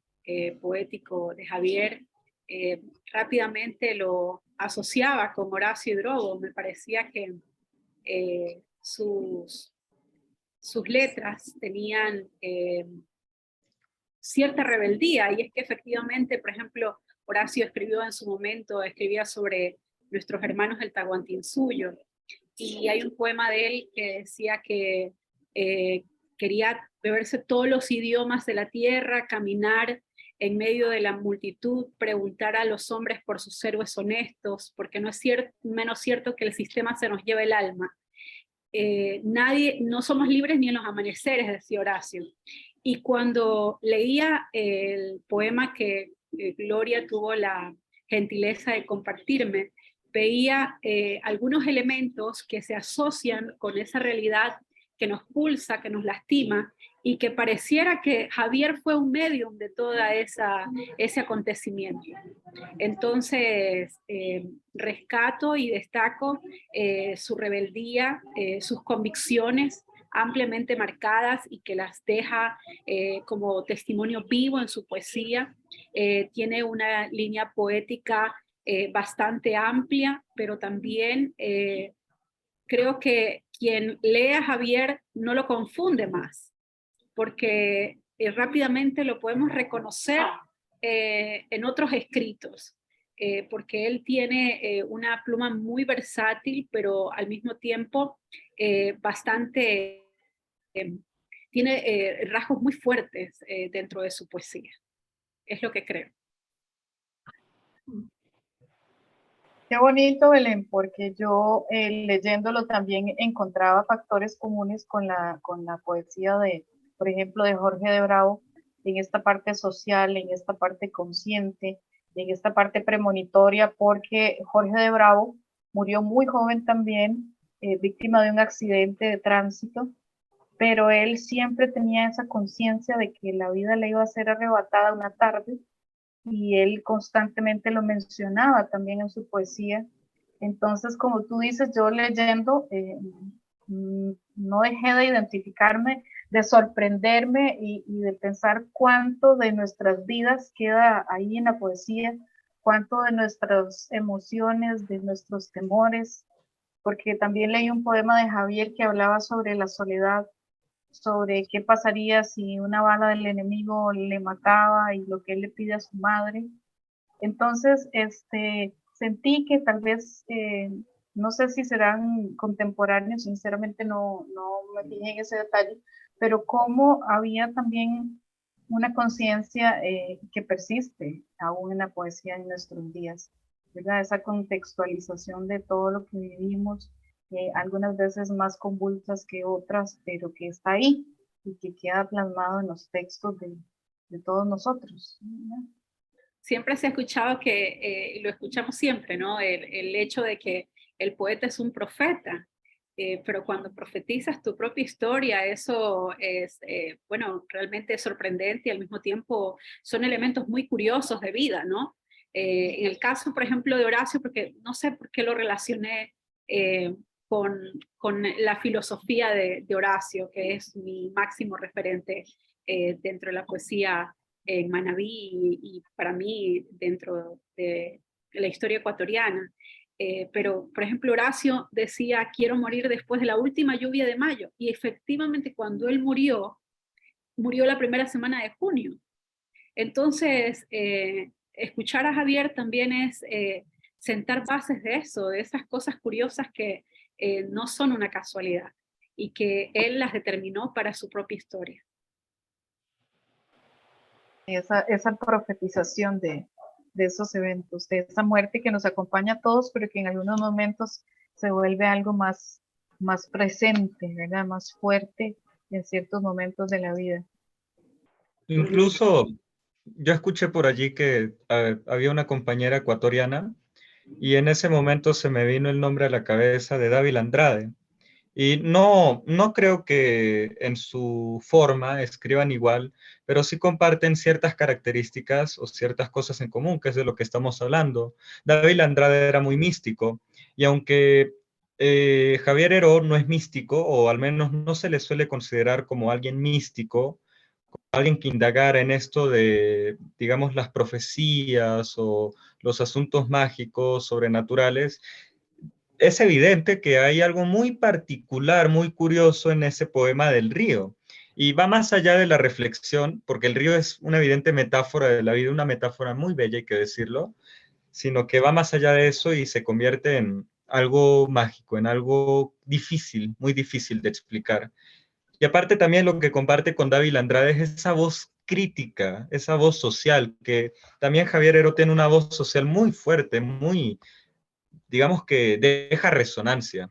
poético de Javier, rápidamente lo asociaba con Horacio y Drobo. Me parecía que sus letras tenían cierta rebeldía, y es que efectivamente, por ejemplo, Horacio escribió en su momento, escribía sobre nuestros hermanos del Tahuantinsuyo, y hay un poema de él que decía que quería beberse todos los idiomas de la tierra, caminar en medio de la multitud, preguntar a los hombres por sus héroes honestos, porque no es menos cierto que el sistema se nos lleva el alma. No somos libres ni en los amaneceres, decía Horacio. Y cuando leía el poema que Gloria tuvo la gentileza de compartirme, veía algunos elementos que se asocian con esa realidad que nos pulsa, que nos lastima, y que pareciera que Javier fue un medium de toda ese acontecimiento. Entonces, rescato y destaco su rebeldía, sus convicciones ampliamente marcadas y que las deja como testimonio vivo en su poesía. Tiene una línea poética bastante amplia, pero también creo que quien lee a Javier no lo confunde más, porque rápidamente lo podemos reconocer en otros escritos, porque él tiene una pluma muy versátil, pero al mismo tiempo bastante, tiene rasgos muy fuertes dentro de su poesía. Es lo que creo. Qué bonito, Belén, porque yo leyéndolo también encontraba factores comunes con la poesía de, por ejemplo, de Jorge de Bravo, en esta parte social, en esta parte consciente, en esta parte premonitoria, porque Jorge de Bravo murió muy joven también, víctima de un accidente de tránsito, pero él siempre tenía esa conciencia de que la vida le iba a ser arrebatada una tarde, y él constantemente lo mencionaba también en su poesía. Entonces, como tú dices, yo leyendo, no dejé de identificarme, de sorprenderme y de pensar cuánto de nuestras vidas queda ahí en la poesía, cuánto de nuestras emociones, de nuestros temores, porque también leí un poema de Javier que hablaba sobre la soledad, sobre qué pasaría si una bala del enemigo le mataba y lo que él le pide a su madre. Entonces, sentí que tal vez, no sé si serán contemporáneos, sinceramente no me fijé en ese detalle, pero cómo había también una conciencia que persiste aún en la poesía en nuestros días, ¿verdad? Esa contextualización de todo lo que vivimos, algunas veces más convulsas que otras, pero que está ahí y que queda plasmado en los textos de todos nosotros, ¿verdad? Siempre se ha escuchado que, lo escuchamos siempre, ¿no? El hecho de que el poeta es un profeta, pero cuando profetizas tu propia historia, eso es, bueno, realmente sorprendente y al mismo tiempo son elementos muy curiosos de vida, ¿no? En el caso, por ejemplo, de Horacio, porque no sé por qué lo relacioné con la filosofía de Horacio, que es mi máximo referente dentro de la poesía en Manabí y para mí dentro de la historia ecuatoriana. Pero, por ejemplo, Horacio decía, quiero morir después de la última lluvia de mayo. Y efectivamente, cuando él murió, murió la primera semana de junio. Entonces, escuchar a Javier también es sentar bases de eso, de esas cosas curiosas que no son una casualidad y que él las determinó para su propia historia. Esa profetización de esos eventos, de esa muerte que nos acompaña a todos, pero que en algunos momentos se vuelve algo más presente, ¿verdad? Más fuerte en ciertos momentos de la vida. Incluso yo escuché por allí que había una compañera ecuatoriana y en ese momento se me vino el nombre a la cabeza de Dávila Andrade. Y no creo que en su forma escriban igual, pero sí comparten ciertas características o ciertas cosas en común, que es de lo que estamos hablando. Dávila Andrade era muy místico, y aunque Javier Heró no es místico, o al menos no se le suele considerar como alguien místico, como alguien que indagara en esto de, digamos, las profecías o los asuntos mágicos, sobrenaturales, es evidente que hay algo muy particular, muy curioso en ese poema del río. Y va más allá de la reflexión, porque el río es una evidente metáfora de la vida, una metáfora muy bella, hay que decirlo, sino que va más allá de eso y se convierte en algo mágico, en algo difícil, muy difícil de explicar. Y aparte también lo que comparte con Dávila Andrade es esa voz crítica, esa voz social, que también Javier Heró tiene una voz social muy fuerte, muy, digamos que deja resonancia.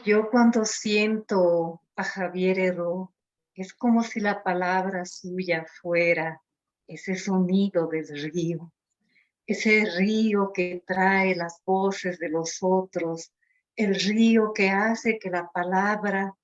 Yo cuando siento a Javier Heró, es como si la palabra suya fuera ese sonido del río, ese río que trae las voces de los otros el río que hace que la palabra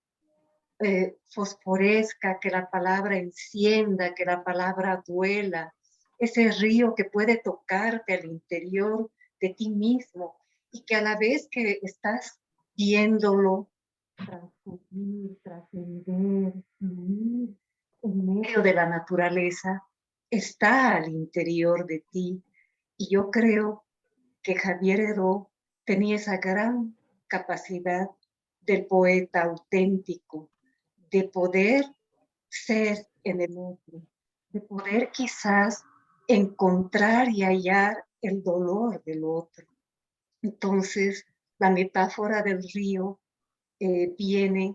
fosforezca, que la palabra encienda, que la palabra duela, ese río que puede tocarte al interior de ti mismo y que a la vez que estás viéndolo transcurrir, trascender, fluir en medio de la naturaleza, está al interior de ti. Y yo creo que Javier Heró tenía esa gran capacidad del poeta auténtico, de poder ser en el otro, de poder quizás encontrar y hallar el dolor del otro. Entonces, la metáfora del río viene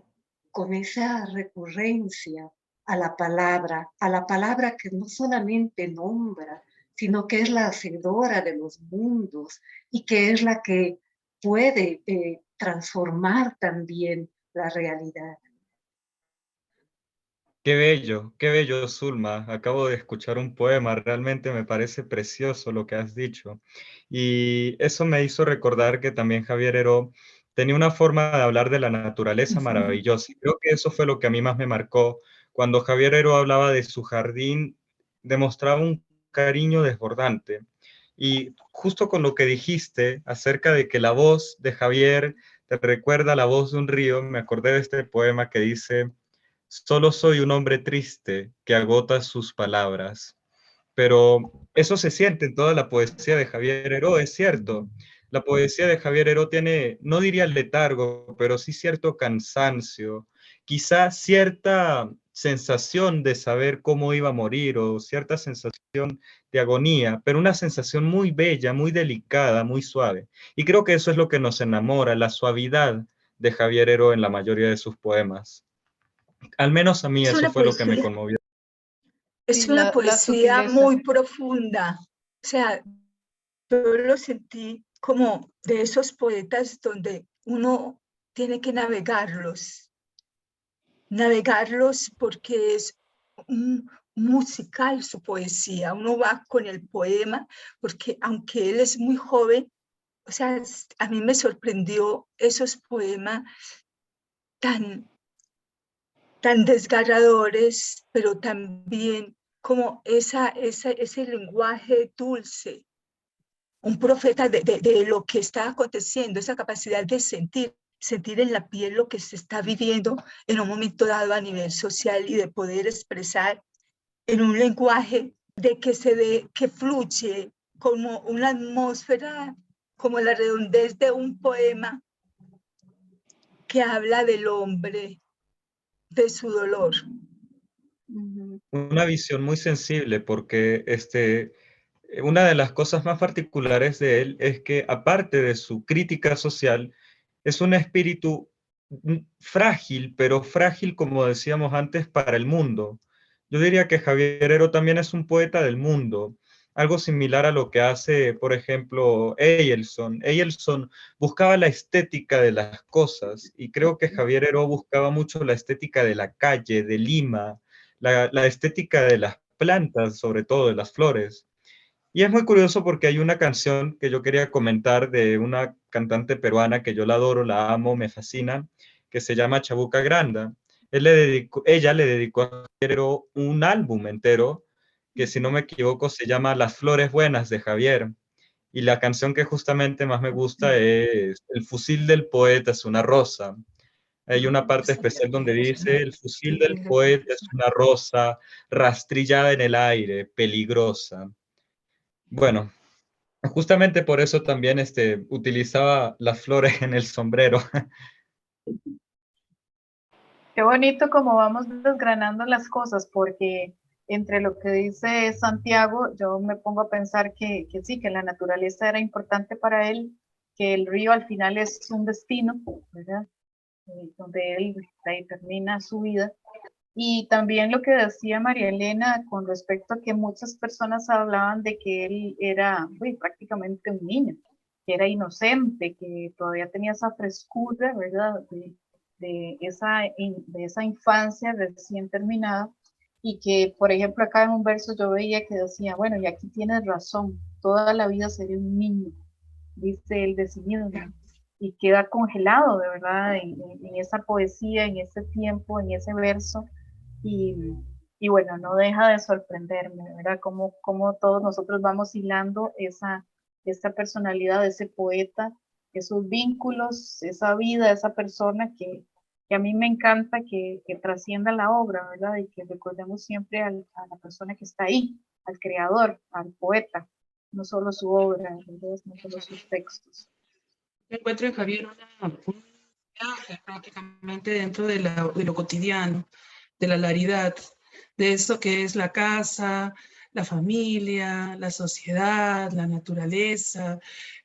con esa recurrencia a la palabra que no solamente nombra, sino que es la hacedora de los mundos y que es la que puede transformar también la realidad. Qué bello, Zulma. Acabo de escuchar un poema, realmente me parece precioso lo que has dicho. Y eso me hizo recordar que también Javier Heró tenía una forma de hablar de la naturaleza maravillosa. Y creo que eso fue lo que a mí más me marcó. Cuando Javier Heró hablaba de su jardín, demostraba un cariño desbordante. Y justo con lo que dijiste acerca de que la voz de Javier te recuerda a la voz de un río, me acordé de este poema que dice: solo soy un hombre triste que agota sus palabras. Pero eso se siente en toda la poesía de Javier Heró, es cierto. La poesía de Javier Heró tiene, no diría letargo, pero sí cierto cansancio, quizá cierta sensación de saber cómo iba a morir o cierta sensación de agonía, pero una sensación muy bella, muy delicada, muy suave. Y creo que eso es lo que nos enamora, la suavidad de Javier Heró en la mayoría de sus poemas. Al menos a mí Es eso una fue lo que me poesía, conmovió. es Sí, una la poesía sutileza. muy profunda. O sea, yo lo sentí como de esos poetas donde uno tiene que navegarlos porque es musical su poesía. Uno va con el poema porque aunque él es muy joven, o sea, a mí me sorprendió esos poemas tan, tan desgarradores, pero también como ese lenguaje dulce, un profeta de lo que está aconteciendo, esa capacidad de sentir en la piel lo que se está viviendo en un momento dado a nivel social y de poder expresar en un lenguaje de que fluye como una atmósfera, como la redondez de un poema que habla del hombre, de su dolor. Una visión muy sensible porque una de las cosas más particulares de él es que aparte de su crítica social, es un espíritu frágil, pero frágil, como decíamos antes, para el mundo. Yo diría que Javier Heró también es un poeta del mundo, algo similar a lo que hace, por ejemplo, Eyelson. Eyelson buscaba la estética de las cosas y creo que Javier Heró buscaba mucho la estética de la calle, de Lima, la estética de las plantas, sobre todo de las flores. Y es muy curioso porque hay una canción que yo quería comentar de una cantante peruana que yo la adoro, la amo, me fascina, que se llama Chabuca Granda. Ella le dedicó a Javier un álbum entero que, si no me equivoco, se llama Las Flores Buenas de Javier. Y la canción que justamente más me gusta es El fusil del poeta es una rosa. Hay una parte especial donde dice: el fusil del poeta es una rosa rastrillada en el aire, peligrosa. Bueno, justamente por eso también utilizaba las flores en el sombrero. Qué bonito como vamos desgranando las cosas, porque entre lo que dice Santiago, yo me pongo a pensar que sí, que la naturaleza era importante para él, que el río al final es un destino, ¿verdad? Donde él ahí termina su vida. Y también lo que decía María Elena con respecto a que muchas personas hablaban de que él era prácticamente un niño, que era inocente, que todavía tenía esa frescura, ¿verdad? De esa infancia recién terminada. Y que, por ejemplo, acá en un verso yo veía que decía, bueno, y aquí tienes razón, toda la vida seré un niño, dice él de sí mismo. y queda congelado, de verdad, en esa poesía, en ese tiempo, en ese verso, y bueno, no deja de sorprenderme, ¿verdad? Cómo todos nosotros vamos hilando esa personalidad de ese poeta, esos vínculos, esa vida, esa persona que a mí me encanta que trascienda la obra, ¿verdad? Y que recordemos siempre a la persona que está ahí, al creador, al poeta, no solo su obra, ¿verdad? No solo sus textos. Encuentro en Javier un viaje prácticamente dentro de lo cotidiano, de la laridad, de eso que es la casa, la familia, la sociedad, la naturaleza,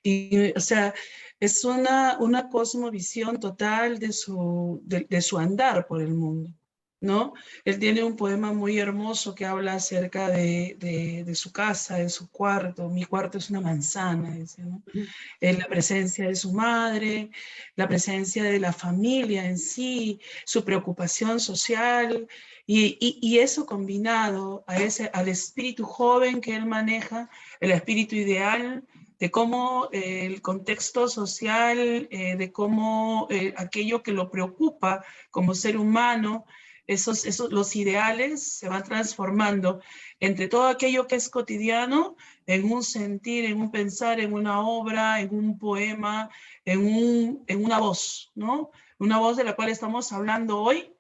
y, o sea, es una cosmovisión total de su andar por el mundo, ¿no? Él tiene un poema muy hermoso que habla acerca de su casa, de su cuarto. Mi cuarto es una manzana, dice, ¿no? La presencia de su madre, la presencia de la familia en sí, su preocupación social, y eso combinado al espíritu joven que él maneja, el espíritu ideal, de cómo el contexto social, de cómo aquello que lo preocupa como ser humano, los ideales se van transformando entre todo aquello que es cotidiano en un sentir, en un pensar, en una obra, en un poema, en una voz, ¿no? Una voz de la cual estamos hablando hoy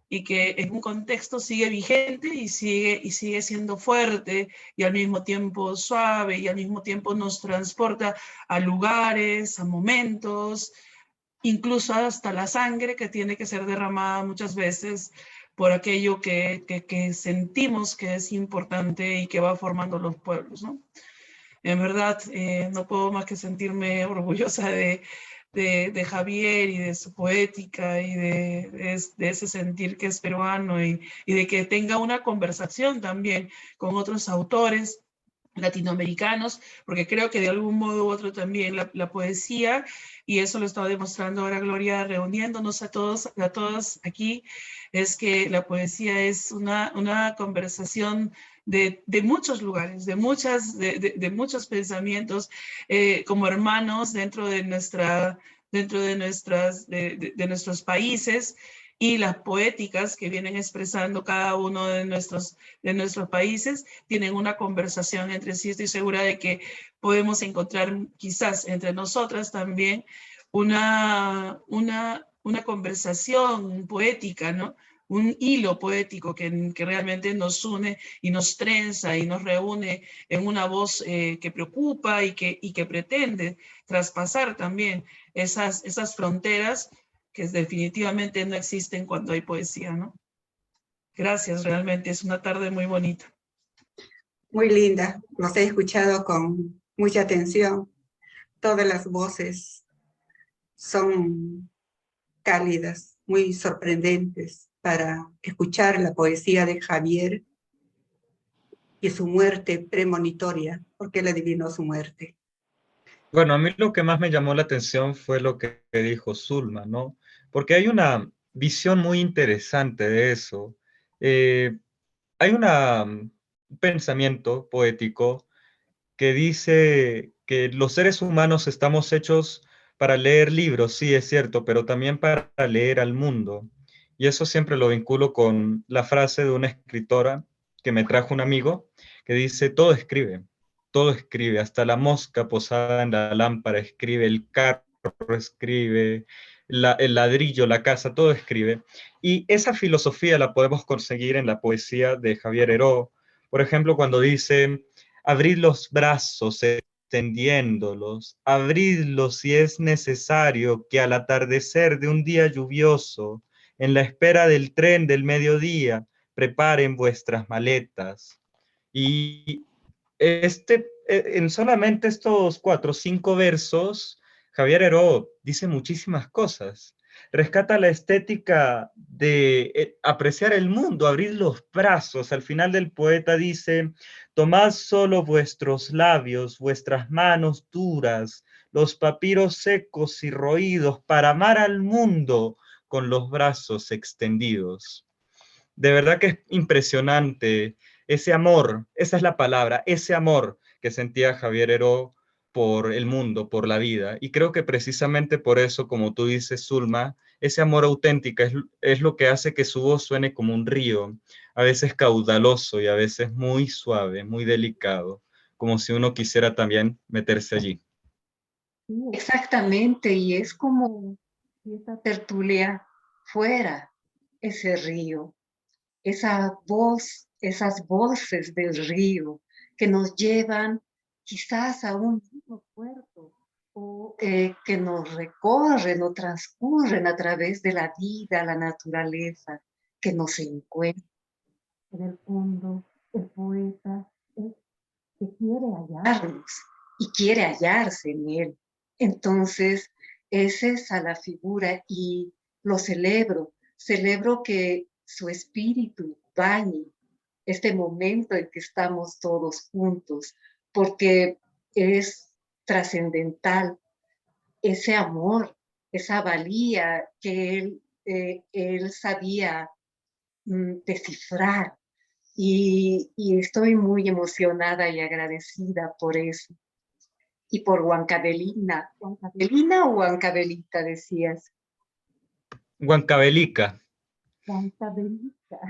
y que en un contexto sigue vigente y sigue siendo fuerte y al mismo tiempo suave y al mismo tiempo nos transporta a lugares, a momentos, incluso hasta la sangre que tiene que ser derramada muchas veces por aquello que sentimos que es importante y que va formando los pueblos, ¿no? En verdad, no puedo más que sentirme orgullosa de Javier y de su poética y de ese sentir que es peruano y de que tenga una conversación también con otros autores latinoamericanos, porque creo que de algún modo u otro también la poesía, y eso lo estaba demostrando ahora Gloria reuniéndonos a todos aquí, es que la poesía es una conversación de muchos lugares, de muchos pensamientos, como hermanos dentro de nuestros países, y las poéticas que vienen expresando cada uno de nuestros países tienen una conversación entre sí. Estoy segura de que podemos encontrar quizás entre nosotras también una conversación poética, ¿no? Un hilo poético que realmente nos une y nos trenza y nos reúne en una voz que preocupa y que pretende traspasar también esas fronteras que definitivamente no existen cuando hay poesía, ¿no? Gracias, realmente es una tarde muy bonita. Muy linda, los he escuchado con mucha atención. Todas las voces son cálidas, muy sorprendentes para escuchar la poesía de Javier y su muerte premonitoria, porque él adivinó su muerte. Bueno, a mí lo que más me llamó la atención fue lo que dijo Zulma, ¿no? Porque hay una visión muy interesante de eso. Hay un pensamiento poético que dice que los seres humanos estamos hechos para leer libros, sí, es cierto, pero también para leer al mundo. Y eso siempre lo vinculo con la frase de una escritora que me trajo un amigo, que dice, todo escribe, hasta la mosca posada en la lámpara escribe, el carro escribe, el ladrillo, la casa, todo escribe. Y esa filosofía la podemos conseguir en la poesía de Javier Heró, por ejemplo, cuando dice, abrid los brazos extendiéndolos, abridlos si es necesario que al atardecer de un día lluvioso, en la espera del tren del mediodía, preparen vuestras maletas. Y en solamente estos 4 o 5 versos, Javier Heró dice muchísimas cosas. Rescata la estética de apreciar el mundo, abrir los brazos. Al final del poeta dice, tomad solo vuestros labios, vuestras manos duras, los papiros secos y roídos para amar al mundo con los brazos extendidos. De verdad que es impresionante ese amor, esa es la palabra, ese amor que sentía Javier Heró por el mundo, por la vida. Y creo que precisamente por eso, como tú dices, Zulma, ese amor auténtico es lo que hace que su voz suene como un río, a veces caudaloso y a veces muy suave, muy delicado, como si uno quisiera también meterse allí. Sí, exactamente, y es como si esta tertulia fuera ese río, esa voz, esas voces del río que nos llevan quizás a un mismo puerto o que nos recorren o transcurren a través de la vida, la naturaleza, que nos encuentra. En el fondo, el poeta es que quiere hallarnos y quiere hallarse en él. Entonces, es esa la figura y lo celebro que su espíritu bañe este momento en que estamos todos juntos, porque es trascendental ese amor, esa valía que él sabía descifrar y estoy muy emocionada y agradecida por eso. Y por Huancabelina. ¿Huancabelina o Huancabelita decías? Huancavelica. Huancabelita.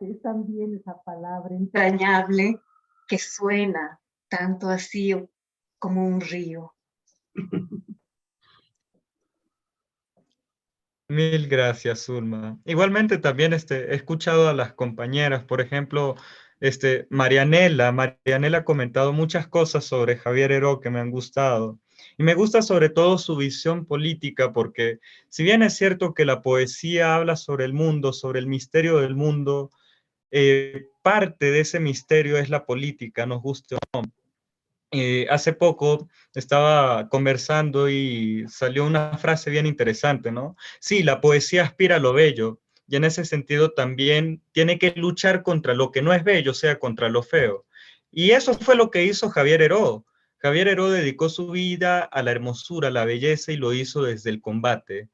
Es también esa palabra entrañable que suena tanto así como un río. Mil gracias, Zulma. Igualmente también he escuchado a las compañeras, por ejemplo, Marianela ha comentado muchas cosas sobre Javier Heró que me han gustado. Y me gusta sobre todo su visión política, porque si bien es cierto que la poesía habla sobre el mundo, sobre el misterio del mundo, parte de ese misterio es la política, nos guste o no. Hace poco estaba conversando y salió una frase bien interesante, ¿no? Sí, la poesía aspira a lo bello y en ese sentido también tiene que luchar contra lo que no es bello, o sea, contra lo feo. Y eso fue lo que hizo Javier Heró. Javier Heró dedicó su vida a la hermosura, a la belleza y lo hizo desde el combate,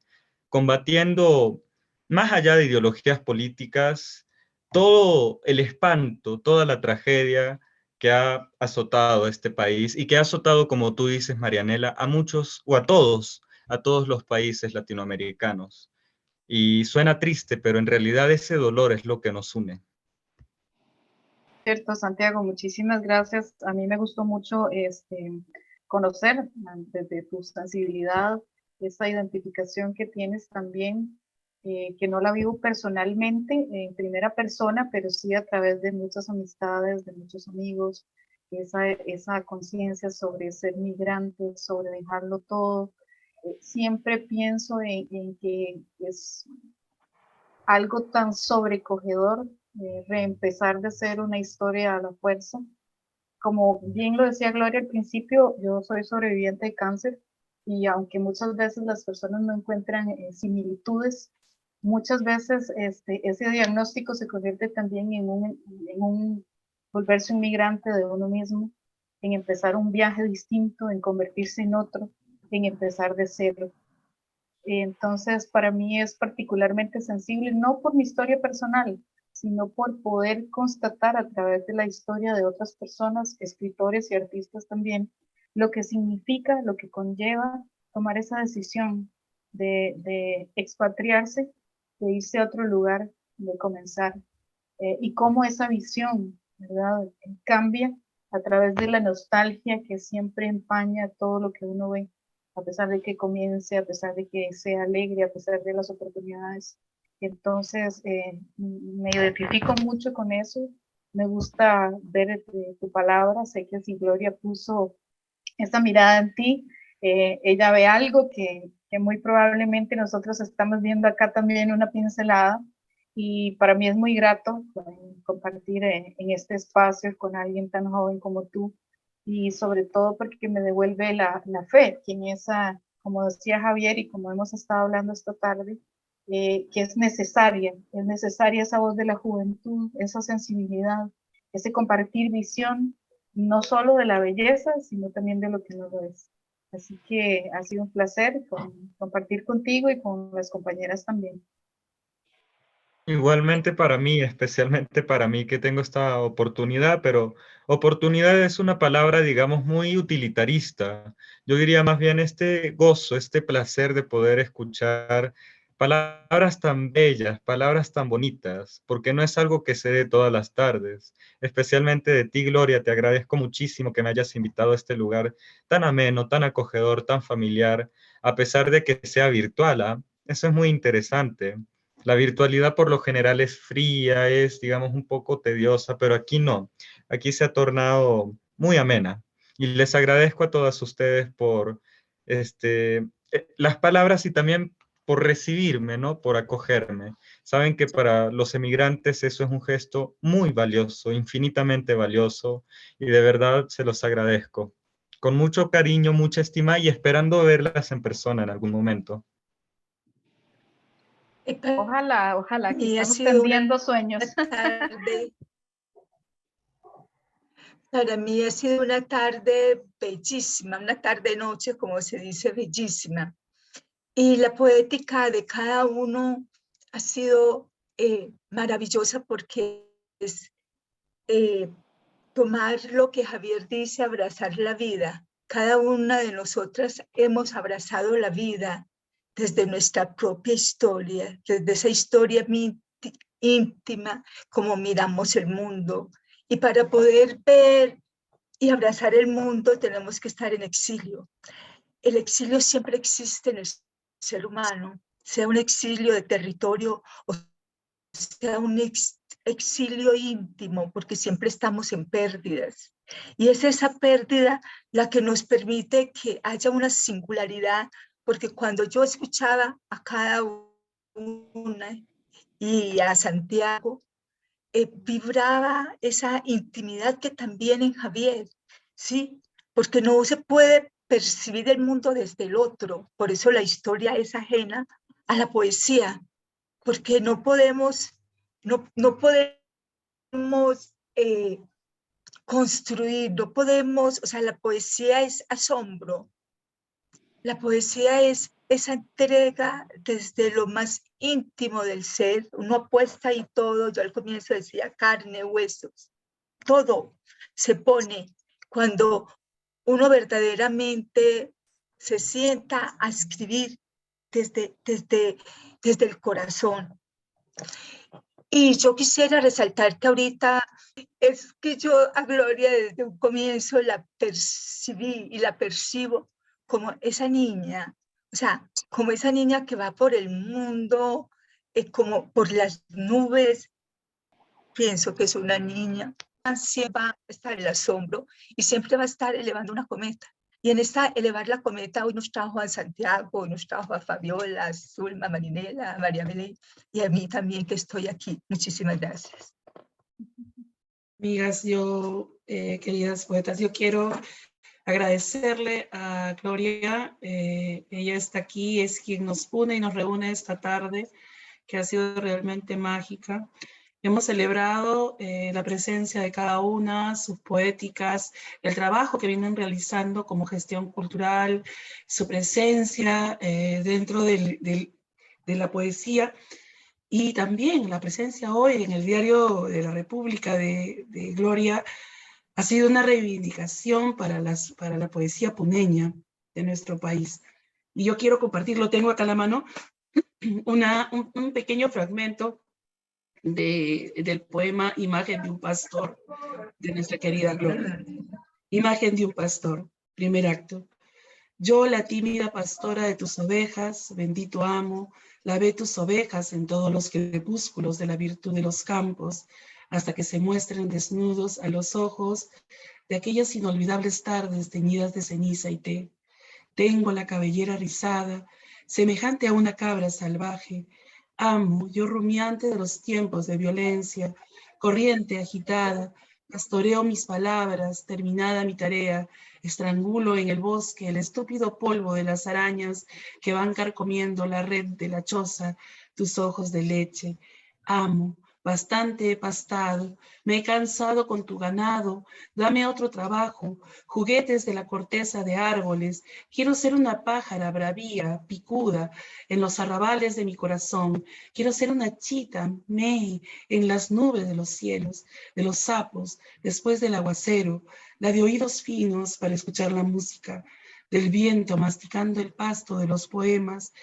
combatiendo más allá de ideologías políticas, todo el espanto, toda la tragedia que ha azotado a este país y que ha azotado, como tú dices, Marianela, a muchos o a todos los países latinoamericanos. Y suena triste, pero en realidad ese dolor es lo que nos une. Cierto, Santiago, muchísimas gracias. A mí me gustó mucho conocer desde tu sensibilidad, esa identificación que tienes también, que no la vivo personalmente en primera persona, pero sí a través de muchas amistades, de muchos amigos, esa conciencia sobre ser migrante, sobre dejarlo todo. Siempre pienso en que es algo tan sobrecogedor, reempezar de ser una historia a la fuerza. Como bien lo decía Gloria al principio, yo soy sobreviviente de cáncer y aunque muchas veces las personas no encuentran similitudes, muchas veces ese diagnóstico se convierte también en un volverse un migrante de uno mismo, en empezar un viaje distinto, en convertirse en otro, en empezar de cero. Entonces, para mí es particularmente sensible, no por mi historia personal, sino por poder constatar a través de la historia de otras personas, escritores y artistas también, lo que significa, lo que conlleva tomar esa decisión de expatriarse, de irse a otro lugar, de comenzar, y cómo esa visión, ¿verdad?, cambia a través de la nostalgia que siempre empaña todo lo que uno ve, a pesar de que comience, a pesar de que sea alegre, a pesar de las oportunidades. Entonces, me identifico mucho con eso. Me gusta ver tu palabra. Sé que si Gloria puso esta mirada en ti, ella ve algo que muy probablemente nosotros estamos viendo acá también una pincelada. Y para mí es muy grato compartir en este espacio con alguien tan joven como tú, y sobre todo porque me devuelve la fe, que en esa, como decía Javier y como hemos estado hablando esta tarde, que es necesaria esa voz de la juventud, esa sensibilidad, ese compartir visión, no solo de la belleza, sino también de lo que no lo es. Así que ha sido un placer compartir contigo y con las compañeras también. Igualmente para mí, especialmente para mí que tengo esta oportunidad, pero oportunidad es una palabra, digamos, muy utilitarista. Yo diría más bien este gozo, este placer de poder escuchar palabras tan bellas, palabras tan bonitas, porque no es algo que se dé todas las tardes. Especialmente de ti, Gloria, te agradezco muchísimo que me hayas invitado a este lugar tan ameno, tan acogedor, tan familiar, a pesar de que sea virtual, ¿ah? Eso es muy interesante. La virtualidad por lo general es fría, es, digamos, un poco tediosa, pero aquí no. Aquí se ha tornado muy amena. Y les agradezco a todas ustedes por las palabras y también por recibirme, ¿no? Por acogerme. Saben que para los emigrantes eso es un gesto muy valioso, infinitamente valioso, y de verdad se los agradezco. Con mucho cariño, mucha estima y esperando verlas en persona en algún momento. Ojalá, ojalá, que Y ha estamos sido una tendiendo sueños. tarde, para mí ha sido una tarde bellísima, una tarde-noche, como se dice, bellísima. Y la poética de cada uno ha sido maravillosa porque es tomar lo que Javier dice, abrazar la vida. Cada una de nosotras hemos abrazado la vida desde nuestra propia historia, desde esa historia íntima, como miramos el mundo. Y para poder ver y abrazar el mundo tenemos que estar en exilio. El exilio siempre existe en el ser humano, sea un exilio de territorio o sea un exilio íntimo, porque siempre estamos en pérdidas. Y es esa pérdida la que nos permite que haya una singularidad, porque cuando yo escuchaba a cada una y a Santiago, vibraba esa intimidad que también en Javier, ¿sí? Porque no se puede percibir el mundo desde el otro, por eso la historia es ajena a la poesía, porque no podemos construir, no podemos, o sea, la poesía es asombro, la poesía es esa entrega desde lo más íntimo del ser, uno apuesta y todo, yo al comienzo decía carne, huesos, todo se pone cuando uno verdaderamente se sienta a escribir desde el corazón. Y yo quisiera resaltar que ahorita es que yo a Gloria desde un comienzo la percibí y la percibo como esa niña, o sea, como esa niña que va por el mundo, como por las nubes. Pienso que es una niña, siempre va a estar el asombro y siempre va a estar elevando una cometa. Y en esta elevar la cometa hoy nos trajo a Santiago, hoy nos trajo a Fabiola, a Zulma, a Marinela, a María Belén y a mí también que estoy aquí. Muchísimas gracias. Amigas, queridas poetas, yo quiero agradecerle a Gloria. Ella está aquí, es quien nos une y nos reúne esta tarde, que ha sido realmente mágica. Hemos celebrado la presencia de cada una, sus poéticas, el trabajo que vienen realizando como gestión cultural, su presencia dentro de la poesía y también la presencia hoy en el Diario de la República de Gloria ha sido una reivindicación para la poesía puneña de nuestro país. Y yo quiero compartirlo, tengo acá a la mano, un pequeño fragmento del poema Imagen de un pastor, de nuestra querida Gloria. Imagen de un pastor, primer acto. Yo, la tímida pastora de tus ovejas, bendito amo, lavé tus ovejas en todos los crepúsculos de la virtud de los campos, hasta que se muestren desnudos a los ojos de aquellas inolvidables tardes teñidas de ceniza y té. Tengo la cabellera rizada, semejante a una cabra salvaje. Amo, yo rumiante de los tiempos de violencia, corriente agitada, pastoreo mis palabras, terminada mi tarea, estrangulo en el bosque el estúpido polvo de las arañas que van carcomiendo la red de la choza, tus ojos de leche. Amo, Bastante he pastado, me he cansado con tu ganado, dame otro trabajo, juguetes de la corteza de árboles, quiero ser una pájara bravía, picuda, en los arrabales de mi corazón, quiero ser una chita, en las nubes de los cielos, de los sapos, después del aguacero, la de oídos finos para escuchar la música, del viento masticando el pasto de los poemas,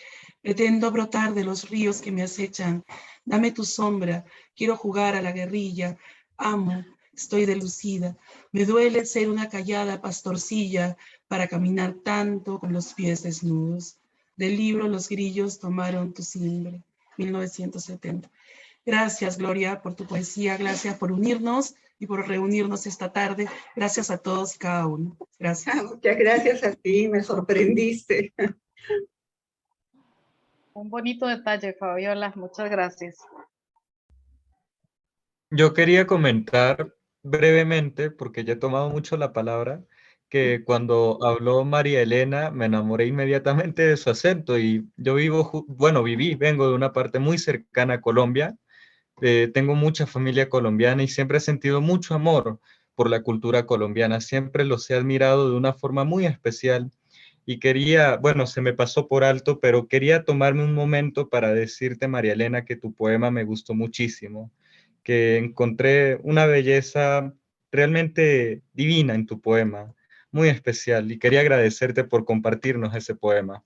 pretendo brotar de los ríos que me acechan, dame tu sombra, quiero jugar a la guerrilla, amo, estoy delucida, me duele ser una callada pastorcilla para caminar tanto con los pies desnudos. Del libro Los grillos tomaron tu timbre, 1970. Gracias, Gloria, por tu poesía, gracias por unirnos y por reunirnos esta tarde. Gracias a todos y cada uno. Gracias. Muchas gracias a ti, me sorprendiste. Un bonito detalle, Fabiola, muchas gracias. Yo quería comentar brevemente, porque ya he tomado mucho la palabra, que cuando habló María Elena me enamoré inmediatamente de su acento y yo vengo de una parte muy cercana a Colombia, tengo mucha familia colombiana y siempre he sentido mucho amor por la cultura colombiana, siempre los he admirado de una forma muy especial y quería, bueno, se me pasó por alto, pero quería tomarme un momento para decirte, María Elena, que tu poema me gustó muchísimo, que encontré una belleza realmente divina en tu poema, muy especial, y quería agradecerte por compartirnos ese poema.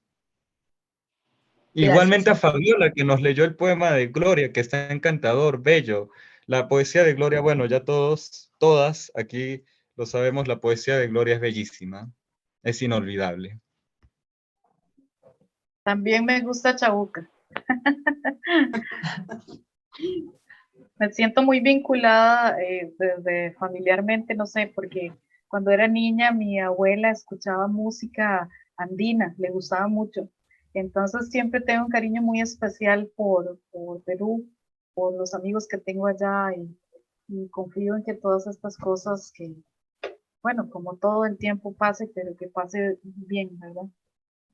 Gracias Igualmente a a ti. Fabiola, que nos leyó el poema de Gloria, que está encantador, bello. La poesía de Gloria, bueno, ya todas aquí lo sabemos, la poesía de Gloria es bellísima, es inolvidable. También me gusta Chabuca. Me siento muy vinculada desde familiarmente, no sé, porque cuando era niña mi abuela escuchaba música andina, le gustaba mucho. Entonces siempre tengo un cariño muy especial por Perú, por los amigos que tengo allá y confío en que todas estas cosas que, bueno, como todo el tiempo pase, pero que pase bien, ¿verdad?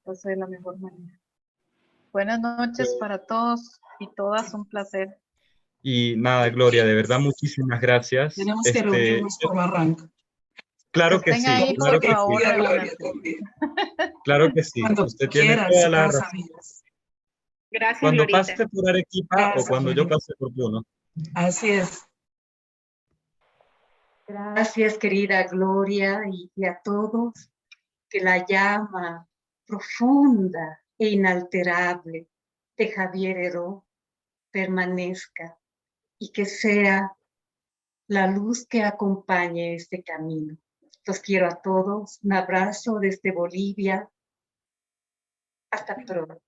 Pase de la mejor manera. Buenas noches para todos y todas, un placer. Y nada, Gloria, de verdad, muchísimas gracias. Tenemos que reunirnos por Barranco. Claro que Estén sí, ahí, claro por que sí, favor, Gloria reúnanse. también. claro que sí. Cuando Usted tiene quieran, toda la señoras razón. amigas. Gracias, Cuando Glorita. pase por Arequipa o Gracias, cuando yo Gloria. pase por Puno. Así es. Gracias, querida Gloria, y a todos, que la llama profunda e inalterable de Javier Heró permanezca y que sea la luz que acompañe este camino. Los quiero a todos. Un abrazo desde Bolivia. Hasta pronto.